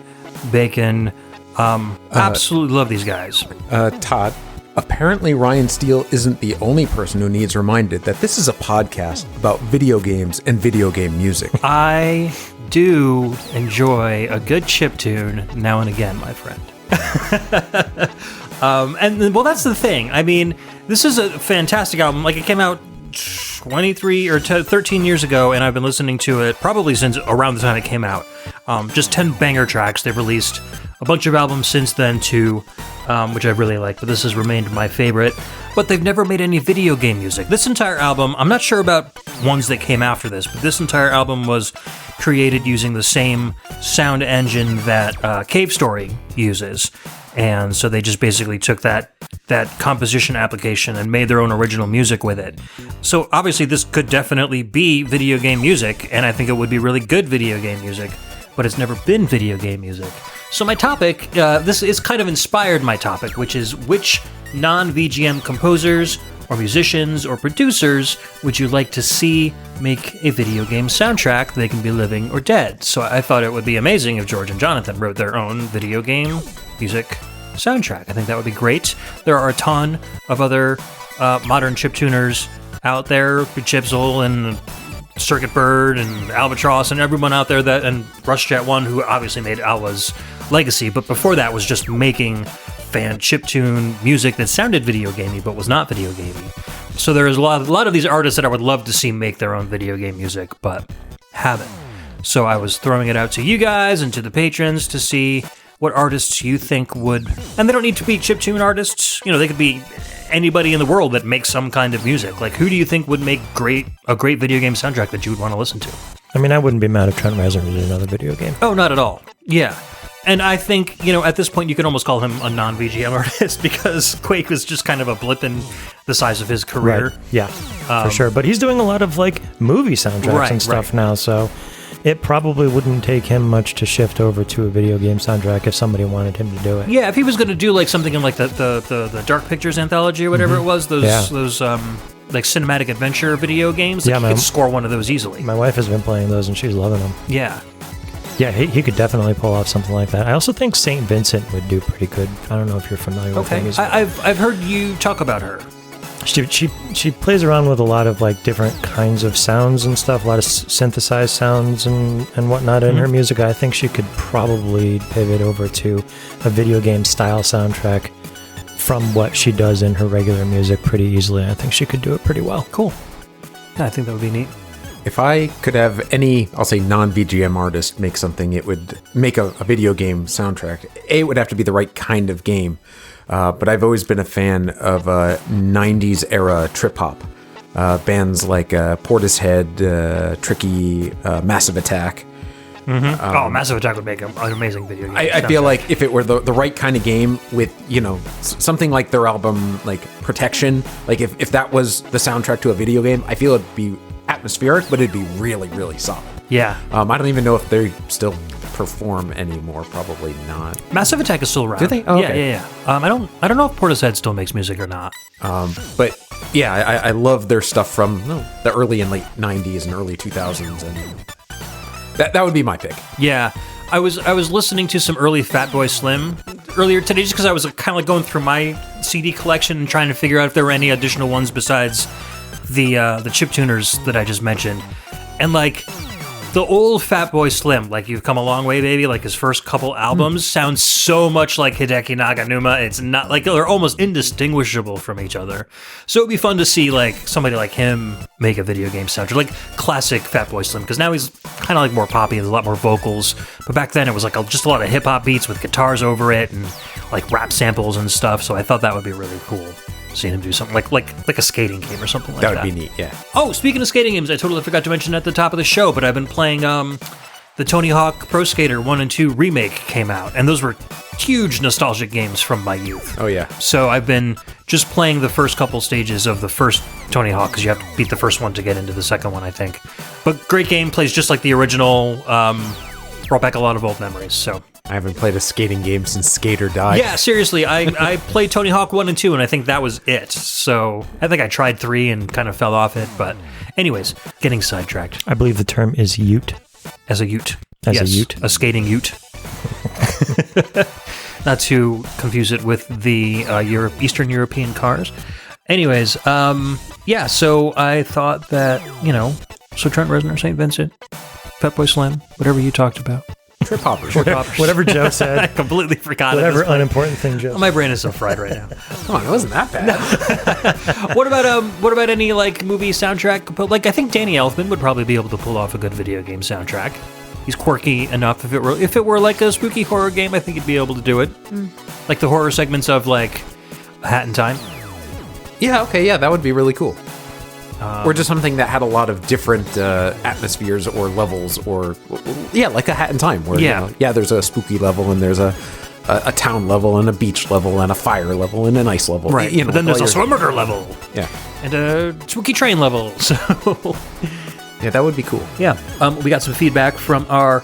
Baken. Absolutely love these guys. Todd, apparently Ryan Steele isn't the only person who needs reminded that this is a podcast about video games and video game music. I do enjoy a good chiptune now and again, my friend. And well, that's the thing. I mean, this is a fantastic album. Like, it came out 23 or 13 years ago, and I've been listening to it probably since around the time it came out. Just 10 banger tracks. They've released a bunch of albums since then too, which I really like, but this has remained my favorite. But they've never made any video game music. This entire album, I'm not sure about ones that came after this, but this entire album was created using the same sound engine that Cave Story uses. And so they just basically took that composition application and made their own original music with it. So obviously this could definitely be video game music, and I think it would be really good video game music, but it's never been video game music. So my topic, this is kind of inspired my topic, which is which non-VGM composers or musicians or producers would you like to see make a video game soundtrack? They can be living or dead. So I thought it would be amazing if George and Jonathan wrote their own video game music soundtrack. I think that would be great. There are a ton of other modern chiptuners out there, Chipzel and Circuit Bird and Albatross and everyone out there and RushJet 1, who obviously made Alwa's legacy, but before that was just making fan chiptune music that sounded video gamey but was not video gamey. So there's a lot of these artists that I would love to see make their own video game music, but haven't. So I was throwing it out to you guys and to the patrons to see what artists you think would, and they don't need to be chiptune artists, they could be anybody in the world that makes some kind of music. Like, who do you think would make a great video game soundtrack that you would want to listen to? I mean, I wouldn't be mad if Trent Reznor did another video game. Oh, not at all. Yeah. And I think, at this point you can almost call him a non-VGM artist because Quake was just kind of a blip in the size of his career. Right. Yeah, for sure. But he's doing a lot of movie soundtracks and stuff now, so it probably wouldn't take him much to shift over to a video game soundtrack if somebody wanted him to do it. Yeah, if he was going to do something in the Dark Pictures anthology or whatever it was, those cinematic adventure video games, he could score one of those easily. My wife has been playing those and she's loving them. Yeah. Yeah, he could definitely pull off something like that. I also think St. Vincent would do pretty good. I don't know if you're familiar with her music. I've heard you talk about her. She plays around with a lot of different kinds of sounds and stuff, a lot of synthesized sounds and whatnot in her music. I think she could probably pivot over to a video game style soundtrack from what she does in her regular music pretty easily. I think she could do it pretty well. Cool. Yeah, I think that would be neat. If I could have any, I'll say non-VGM artist make something, it would make a video game soundtrack. It would have to be the right kind of game. But I've always been a fan of 90s era trip hop. Bands like Portishead, Tricky, Massive Attack. Mm-hmm. Massive Attack would make an amazing video game. I feel like if it were the right kind of game with, something like their album, like Protection, like if that was the soundtrack to a video game, I feel it'd be atmospheric, but it'd be really, really solid. Yeah. I don't even know if they still perform anymore. Probably not. Massive Attack is still around. Do they? Oh, okay. Yeah. I don't know if Portishead still makes music or not. But yeah, I love their stuff from the early and late 90s and early 2000s, and that would be my pick. Yeah. I was listening to some early Fatboy Slim earlier today just because I was kind of going through my CD collection and trying to figure out if there were any additional ones besides the chiptuners that I just mentioned. And the old Fatboy Slim, You've Come a Long Way, Baby, his first couple albums sound so much like Hideki Naganuma. It's not they're almost indistinguishable from each other. So it'd be fun to see somebody like him make a video game soundtrack, classic Fatboy Slim, because now he's kind of more poppy, there's a lot more vocals. But back then it was just a lot of hip hop beats with guitars over it and rap samples and stuff. So I thought that would be really cool. Seeing him do something like a skating game or something like that. That would be neat, yeah. Oh, speaking of skating games, I totally forgot to mention at the top of the show, but I've been playing the Tony Hawk Pro Skater 1 and 2 remake came out, and those were huge nostalgic games from my youth. Oh, yeah. So I've been just playing the first couple stages of the first Tony Hawk, because you have to beat the first one to get into the second one, I think. But great game, plays just like the original, brought back a lot of old memories, so I haven't played a skating game since Skate or Die. Yeah, seriously, I played Tony Hawk 1 and 2, and I think that was it. So I think I tried 3 and kind of fell off it. But anyways, getting sidetracked. I believe the term is ute. As a ute. As yes, a ute. A skating ute. Not to confuse it with the Eastern European cars. Anyways, yeah, so I thought that, so Trent Reznor, St. Vincent, Fatboy Slim, whatever you talked about. Trip hoppers. Whatever Joe said. I completely forgot. Whatever unimportant thing Joe said. My brain is so fried right now. Come on, it wasn't that bad. What about any movie soundtrack? I think Danny Elfman would probably be able to pull off a good video game soundtrack. He's quirky enough. If it were like a spooky horror game, I think he'd be able to do it. Like the horror segments of A Hat in Time. Yeah, okay, yeah, that would be really cool. Or just something that had a lot of different atmospheres or levels, or like A Hat in Time, where there's a spooky level and there's a town level and a beach level and a fire level and an ice level, right? But then there's a slow murder level, and a spooky train level. So yeah, that would be cool. Yeah, we got some feedback from our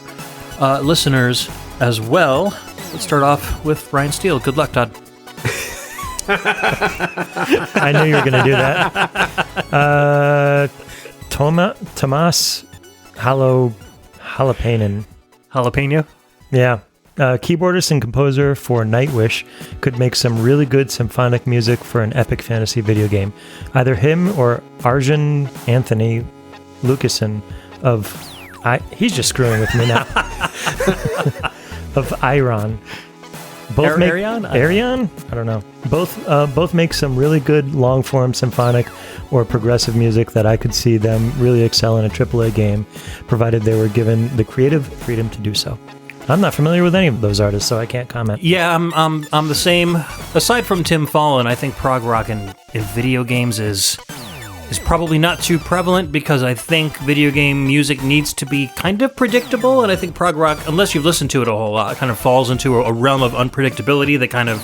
listeners as well. Let's start off with Ryan Steele. Good luck, Todd. I knew you were going to do that. Tomas Jalapeno. Jalapeno? Yeah. Keyboardist and composer for Nightwish could make some really good symphonic music for an epic fantasy video game. Either him or Arjun Anthony Lucasen he's just screwing with me now. Of Iron. Arion? I don't know. Both make some really good long-form symphonic or progressive music that I could see them really excel in a AAA game, provided they were given the creative freedom to do so. I'm not familiar with any of those artists, so I can't comment. Yeah, I'm the same. Aside from Tim Fallon, I think prog rock in video games is probably not too prevalent, because I think video game music needs to be kind of predictable, and I think prog rock, unless you've listened to it a whole lot, kind of falls into a realm of unpredictability that kind of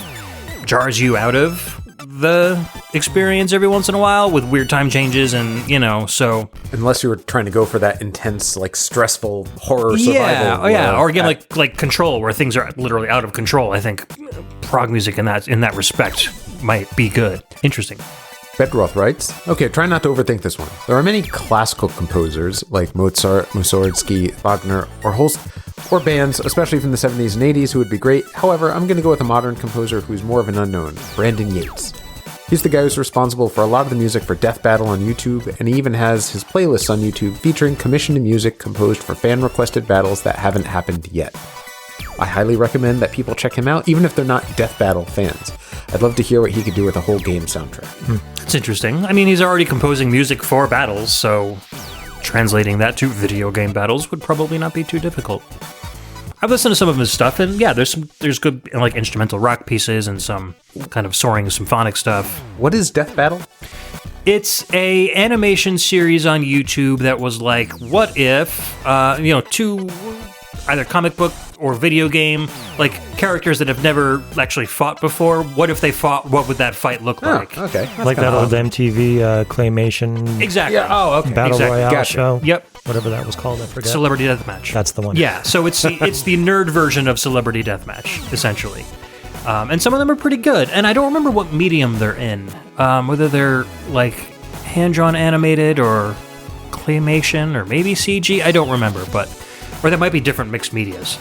jars you out of the experience every once in a while with weird time changes, and so unless you were trying to go for that intense, stressful horror survival, or again like Control, where things are literally out of control. I think prog music in that respect might be good. Interesting. Bedroth writes, okay, try not to overthink this one. There are many classical composers like Mozart, Mussorgsky, Wagner, or Holst, or bands, especially from the 70s and 80s, who would be great. However, I'm going to go with a modern composer who's more of an unknown, Brandon Yates. He's the guy who's responsible for a lot of the music for Death Battle on YouTube, and he even has his playlists on YouTube featuring commissioned music composed for fan-requested battles that haven't happened yet. I highly recommend that people check him out, even if they're not Death Battle fans. I'd love to hear what he could do with a whole game soundtrack. It's interesting. I mean, he's already composing music for battles, so translating that to video game battles would probably not be too difficult. I've listened to some of his stuff, and yeah, there's good instrumental rock pieces and some kind of soaring symphonic stuff. What is Death Battle? It's a animation series on YouTube that was like, what if, two either comic book or video game, characters that have never actually fought before. What if they fought? What would that fight look like? Okay. That's that old MTV claymation. Exactly. Yeah. Oh, okay. Battle Royale show. Yep. Whatever that was called, I forget. Celebrity Deathmatch. That's the one. Yeah. So it's the nerd version of Celebrity Deathmatch, essentially. And some of them are pretty good. And I don't remember what medium they're in. Whether they're hand-drawn animated or claymation or maybe CG. I don't remember, or there might be different mixed medias.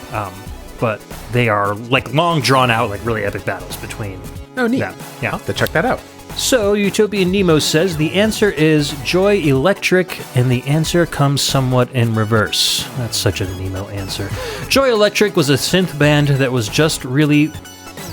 But they are long drawn out, really epic battles between. Oh, neat. Yeah. I'll have to check that out. So Utopian Nemo says the answer is Joy Electric, and the answer comes somewhat in reverse. That's such a Nemo answer. Joy Electric was a synth band that was just really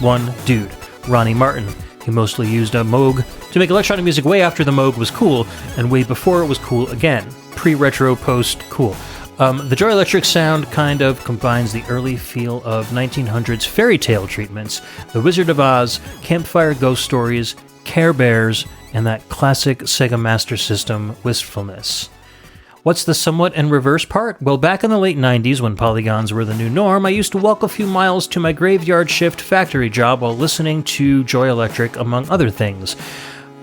one dude, Ronnie Martin. He mostly used a Moog to make electronic music way after the Moog was cool, and way before it was cool again. Pre-retro, post-cool. The Joy Electric sound kind of combines the early feel of 1900s fairy tale treatments, The Wizard of Oz, Campfire Ghost Stories, Care Bears, and that classic Sega Master System wistfulness. What's the somewhat in reverse part? Well, back in the late 90s, when polygons were the new norm, I used to walk a few miles to my graveyard shift factory job while listening to Joy Electric, among other things.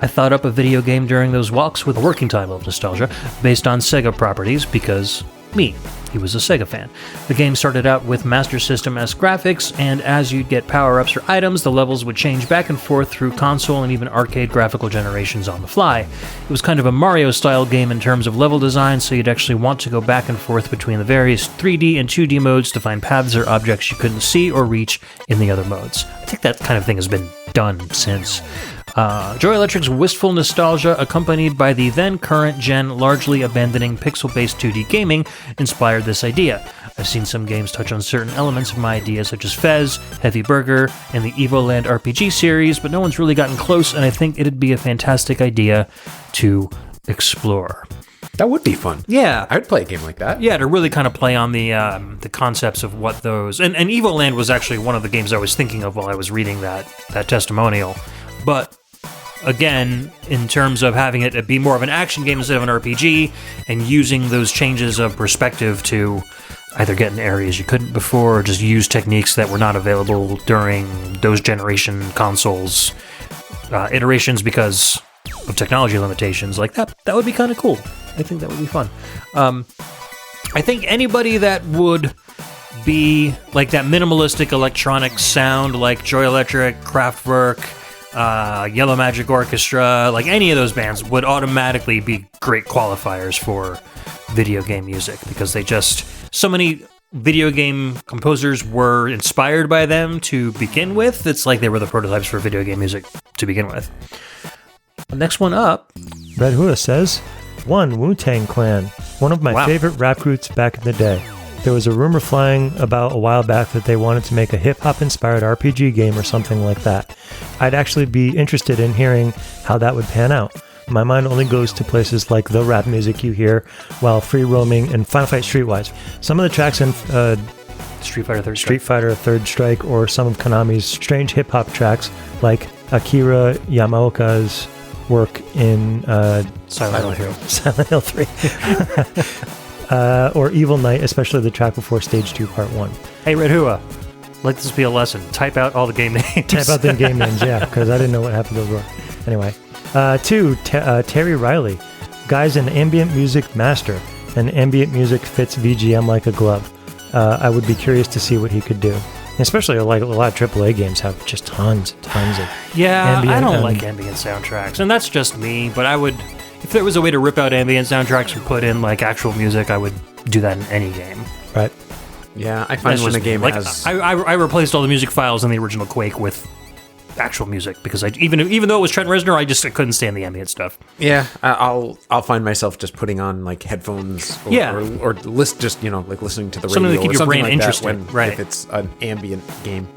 I thought up a video game during those walks with a working title of nostalgia, based on Sega properties, because me. He was a Sega fan. The game started out with Master System-esque graphics, and as you'd get power-ups or items, the levels would change back and forth through console and even arcade graphical generations on the fly. It was kind of a Mario-style game in terms of level design, so you'd actually want to go back and forth between the various 3D and 2D modes to find paths or objects you couldn't see or reach in the other modes. I think that kind of thing has been done since. Joy Electric's wistful nostalgia, accompanied by the then current gen largely abandoning pixel-based 2D gaming, inspired this idea. I've seen some games touch on certain elements of my idea, such as Fez, Heavy Burger, and the Evoland RPG series, but no one's really gotten close, and I think it'd be a fantastic idea to explore. That would be fun. Yeah. I would play a game like that. Yeah, to really kind of play on the concepts of what those... And Evoland was actually one of the games I was thinking of while I was reading that testimonial. But again, in terms of having it be more of an action game instead of an RPG, and using those changes of perspective to either get in areas you couldn't before, or just use techniques that were not available during those generation consoles iterations because of technology limitations, like that would be kind of cool. I think that would be fun. I think anybody that would be like that minimalistic electronic sound, like Joy Electric, Kraftwerk, Yellow Magic Orchestra, like any of those bands would automatically be great qualifiers for video game music, because so many video game composers were inspired by them to begin with. It's like they were the prototypes for video game music to begin with. Next one up, Red Hua says, 1. Wu-Tang Clan, one of my favorite rap groups back in the day. There was a rumor flying about a while back that they wanted to make a hip-hop inspired RPG game or something like that. I'd actually be interested in hearing how that would pan out. My mind only goes to places like the rap music you hear while free roaming and Final Fight Streetwise. Some of the tracks in Street Fighter Third Strike, or some of Konami's strange hip-hop tracks like Akira Yamaoka's work in Silent Hill 3. Or Evil Knight, especially the track before Stage 2 Part 1. Hey, Red Hua, let this be a lesson. Type out all the game names. Type out the game names, yeah, because I didn't know what half of those were. Anyway. 2. Terry Riley. Guy's an ambient music master, and ambient music fits VGM like a glove. I would be curious to see what he could do. Especially like a lot of AAA games have just tons of ambient. I don't like ambient soundtracks, and that's just me, but I would... If there was a way to rip out ambient soundtracks and put in like actual music, I would do that in any game. Right. Yeah, I find when a game has... I replaced all the music files in the original Quake with actual music, because even though it was Trent Reznor, I couldn't stand the ambient stuff. Yeah, I'll find myself just putting on like headphones or just like listening to the something radio to keep your brain like interested, right? If it's an ambient game.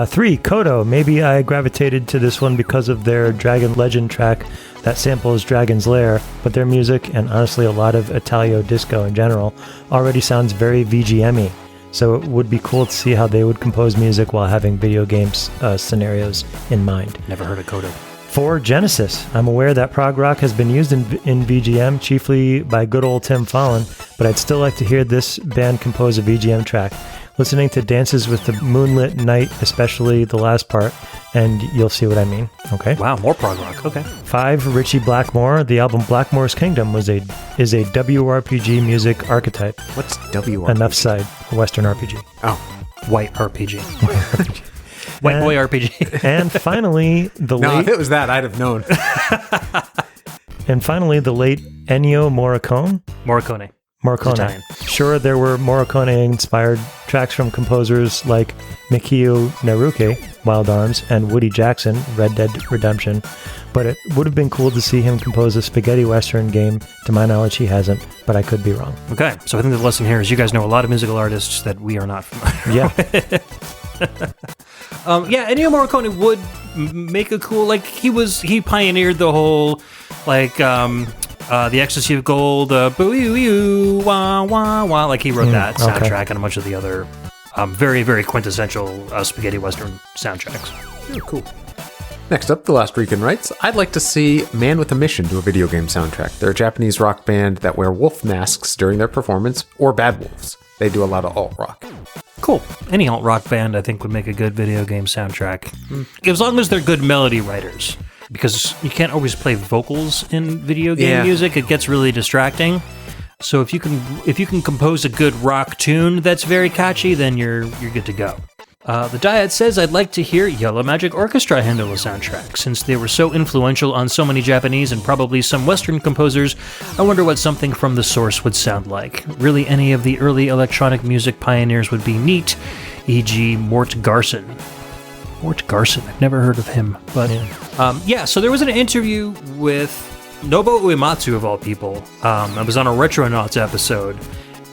3. Kodo. Maybe I gravitated to this one because of their Dragon Legend track that samples Dragon's Lair, but their music, and honestly a lot of Italio disco in general, already sounds very VGM-y. So it would be cool to see how they would compose music while having video games scenarios in mind. Never heard of Kodo. 4. Genesis. I'm aware that prog rock has been used in VGM, chiefly by good old Tim Fallon, but I'd still like to hear this band compose a VGM track. Listening to Dances with the Moonlit Night, especially the last part, and you'll see what I mean. Okay. Wow, more prog rock. Okay. 5. Richie Blackmore. The album Blackmore's Kingdom is a WRPG music archetype. What's WRPG? Enough side. Western RPG. Oh. White RPG. White boy RPG. And finally, if it was that, I'd have known. And finally, the late Ennio Morricone. Morricone. Sure, there were Morricone-inspired tracks from composers like Mikio Naruke, Wild Arms, and Woody Jackson, Red Dead Redemption, but it would have been cool to see him compose a spaghetti western game. To my knowledge, he hasn't, but I could be wrong. Okay, so I think the lesson here is you guys know a lot of musical artists that we are not familiar with. Ennio Morricone would make a cool, like, he pioneered the whole, like, the Ecstasy of Gold, boo wah wah wah, like he wrote that soundtrack and a bunch of the other very, very quintessential spaghetti western soundtracks. Oh, cool. Next up, The Last Rican writes, I'd like to see Man with a Mission do a video game soundtrack. They're a Japanese rock band that wear wolf masks during their performance, or bad wolves. They do a lot of alt rock. Cool. Any alt rock band, I think, would make a good video game soundtrack. As long as they're good melody writers. Because you can't always play vocals in video game music. It gets really distracting. So if you can compose a good rock tune that's very catchy, then you're good to go. The Dyad says, I'd like to hear Yellow Magic Orchestra handle a soundtrack. Since they were so influential on so many Japanese and probably some Western composers, I wonder what something from the source would sound like. Really, any of the early electronic music pioneers would be neat, e.g. Mort Garson. Mort Garson, I've never heard of him. But so there was an interview with Nobuo Uematsu, of all people. I was on a Retronauts episode,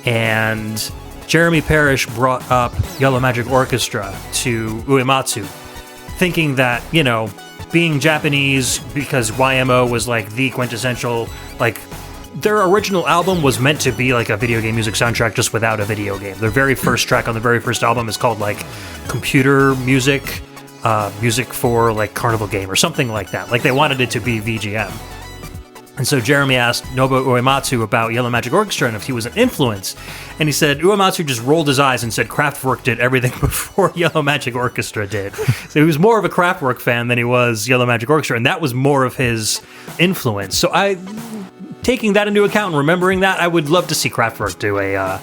and Jeremy Parrish brought up Yellow Magic Orchestra to Uematsu, thinking that, being Japanese, because YMO was like the quintessential, like, their original album was meant to be like a video game music soundtrack just without a video game. Their very first track on the very first album is called like computer music, music for like carnival game or something like that. Like they wanted it to be VGM. And so Jeremy asked Nobuo Uematsu about Yellow Magic Orchestra and if he was an influence. And he said Uematsu just rolled his eyes and said Kraftwerk did everything before Yellow Magic Orchestra did. So he was more of a Kraftwerk fan than he was Yellow Magic Orchestra, and that was more of his influence. So taking that into account and remembering that, I would love to see Kraftwerk do a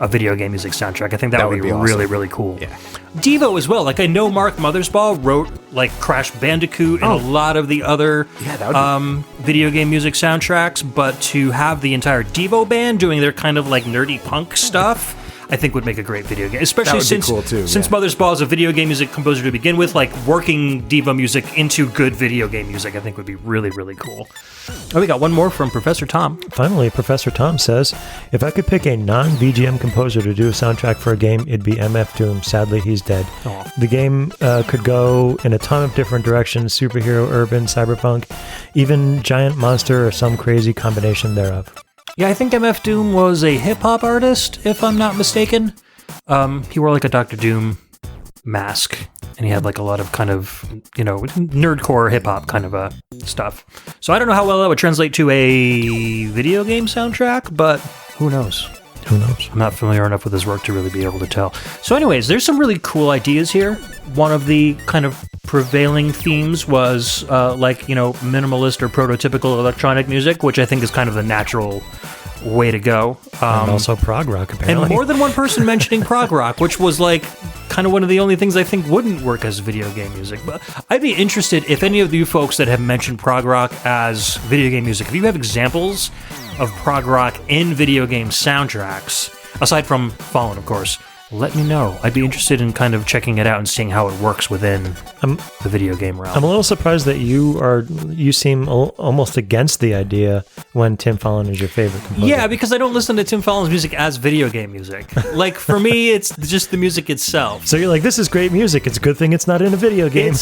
video game music soundtrack. I think that would be awesome. Really, really cool. Yeah. Devo as well. Like, I know Mark Mothersbaugh wrote like Crash Bandicoot and a lot of the other video game music soundtracks, but to have the entire Devo band doing their kind of like nerdy punk stuff, I think would make a great video game. Especially since Mothersbaugh is a video game music composer to begin with, like working Devo music into good video game music, I think would be really, really cool. Oh, we got one more from Professor Tom. Finally, Professor Tom says, if I could pick a non-VGM composer to do a soundtrack for a game, it'd be MF Doom. Sadly, he's dead. Aww. The game could go in a ton of different directions, superhero, urban, cyberpunk, even giant monster or some crazy combination thereof. Yeah, I think MF Doom was a hip-hop artist, if I'm not mistaken. He wore like a Dr. Doom mask, and he had like a lot of kind of, nerdcore hip-hop kind of stuff. So I don't know how well that would translate to a video game soundtrack, but who knows? Who knows? I'm not familiar enough with his work to really be able to tell. So anyways, there's some really cool ideas here. One of the kind of prevailing themes was minimalist or prototypical electronic music, which I think is kind of the natural way to go. And also prog rock, apparently. And more than one person mentioning prog rock, which was like kind of one of the only things I think wouldn't work as video game music. But I'd be interested if any of you folks that have mentioned prog rock as video game music, if you have examples of prog rock in video game soundtracks, aside from Fallen, of course, let me know. I'd be interested in kind of checking it out and seeing how it works within the video game realm. I'm a little surprised that you seem almost against the idea when Tim Fallon is your favorite composer. Yeah, because I don't listen to Tim Fallon's music as video game music. Like, for me, it's just the music itself. So you're like, this is great music. It's a good thing it's not in a video game.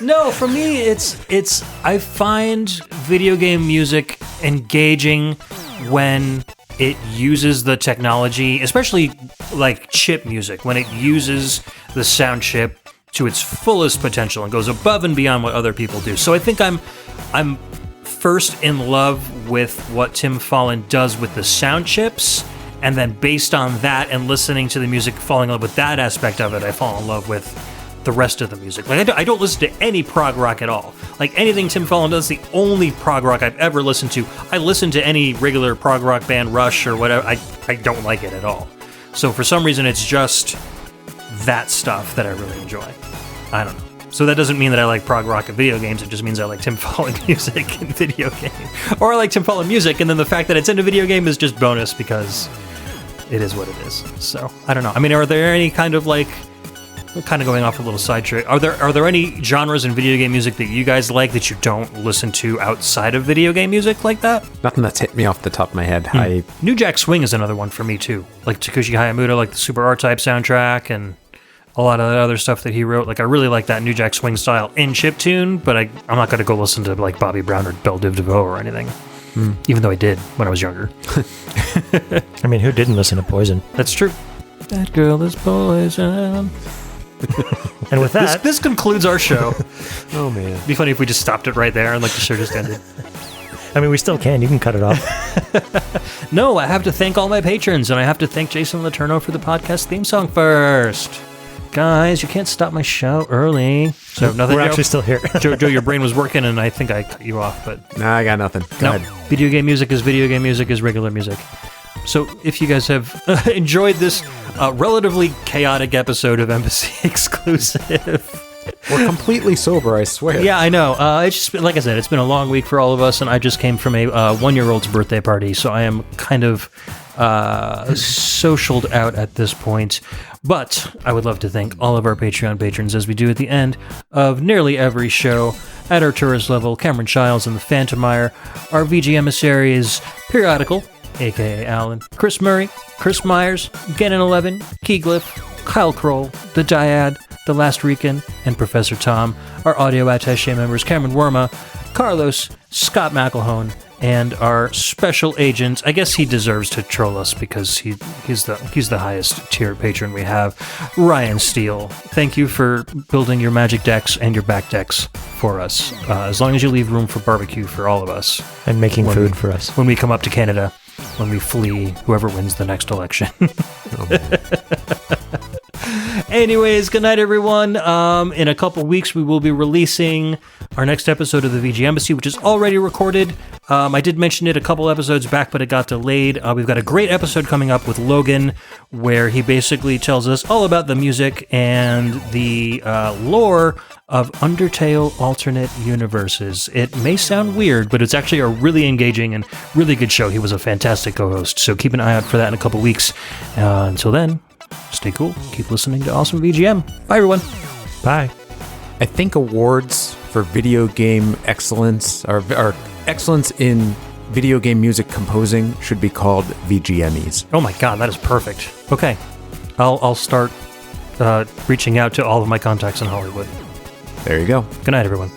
No, for me, it's I find video game music engaging when it uses the technology, especially like chip music, when it uses the sound chip to its fullest potential and goes above and beyond what other people do. So I think I'm first in love with what Tim Fallon does with the sound chips, and then based on that and listening to the music, falling in love with that aspect of it, I fall in love with the rest of the music. Like, I don't listen to any prog rock at all. Like, anything Tim Fallon does, the only prog rock I've ever listened to. I listen to any regular prog rock band, Rush or whatever. I don't like it at all. So for some reason, it's just that stuff that I really enjoy. I don't know. So that doesn't mean that I like prog rock in video games. It just means I like Tim Fallon music in video games. Or I like Tim Fallon music, and then the fact that it's in a video game is just bonus because it is what it is. So, I don't know. I mean, are there any kind of like... kind of going off a little side trick. Are there any genres in video game music that you guys like that you don't listen to outside of video game music like that? Nothing that's hit me off the top of my head. New Jack Swing is another one for me too. Like Takushi Hayamura, like the Super R-Type soundtrack and a lot of the other stuff that he wrote. Like, I really like that New Jack Swing style in chiptune, but I'm not going to go listen to like Bobby Brown or Belle Div DeVoe or anything. Even though I did when I was younger. I mean, who didn't listen to Poison? That's true. That girl is poison. And with that, this concludes our show. Oh man, it'd be funny if we just stopped it right there and like the show just ended. I mean, we still can. You can cut it off. No, I have to thank all my patrons, and I have to thank Jason Letourneau for the podcast theme song first. Guys, you can't stop my show early. So nothing. We're actually still here. Joe, your brain was working, and I think I cut you off. But Nah, I got nothing. Go ahead. Video game music is regular music. So if you guys have enjoyed this relatively chaotic episode of Embassy Exclusive. We're completely sober, I swear. Yeah, I know. It's just like I said, it's been a long week for all of us, and I just came from a 1-year-old's birthday party, so I am kind of socialed out at this point. But I would love to thank all of our Patreon patrons, as we do at the end of nearly every show. At our tourist level, Cameron Childs and the Phantomire, our VG Emissaries periodical, aka Alan, Chris Murray, Chris Myers, Gannon11, Keyglyph, Kyle Kroll, The Dyad, The Last Rican, and Professor Tom, our audio attaché members Cameron Worma, Carlos, Scott McElhone, and our special agent. I guess he deserves to troll us because he's the highest tier patron we have, Ryan Steele. Thank you for building your magic decks and your back decks for us, as long as you leave room for barbecue for all of us. And making food for us. When we come up to Canada, when we flee whoever wins the next election. Anyways, good night, everyone. In a couple weeks, we will be releasing our next episode of the VG Embassy, which is already recorded. I did mention it a couple episodes back, but it got delayed. We've got a great episode coming up with Logan, where he basically tells us all about the music and the lore of Undertale alternate universes. It may sound weird, but it's actually a really engaging and really good show. He was a fantastic co-host, so keep an eye out for that in a couple weeks. Until then, stay cool. Keep listening to Awesome VGM. Bye, everyone. Bye. I think awards for video game excellence, or excellence in video game music composing, should be called VGMEs. Oh my god, that is perfect. Okay, I'll start reaching out to all of my contacts in Hollywood. There you go. Good night, everyone.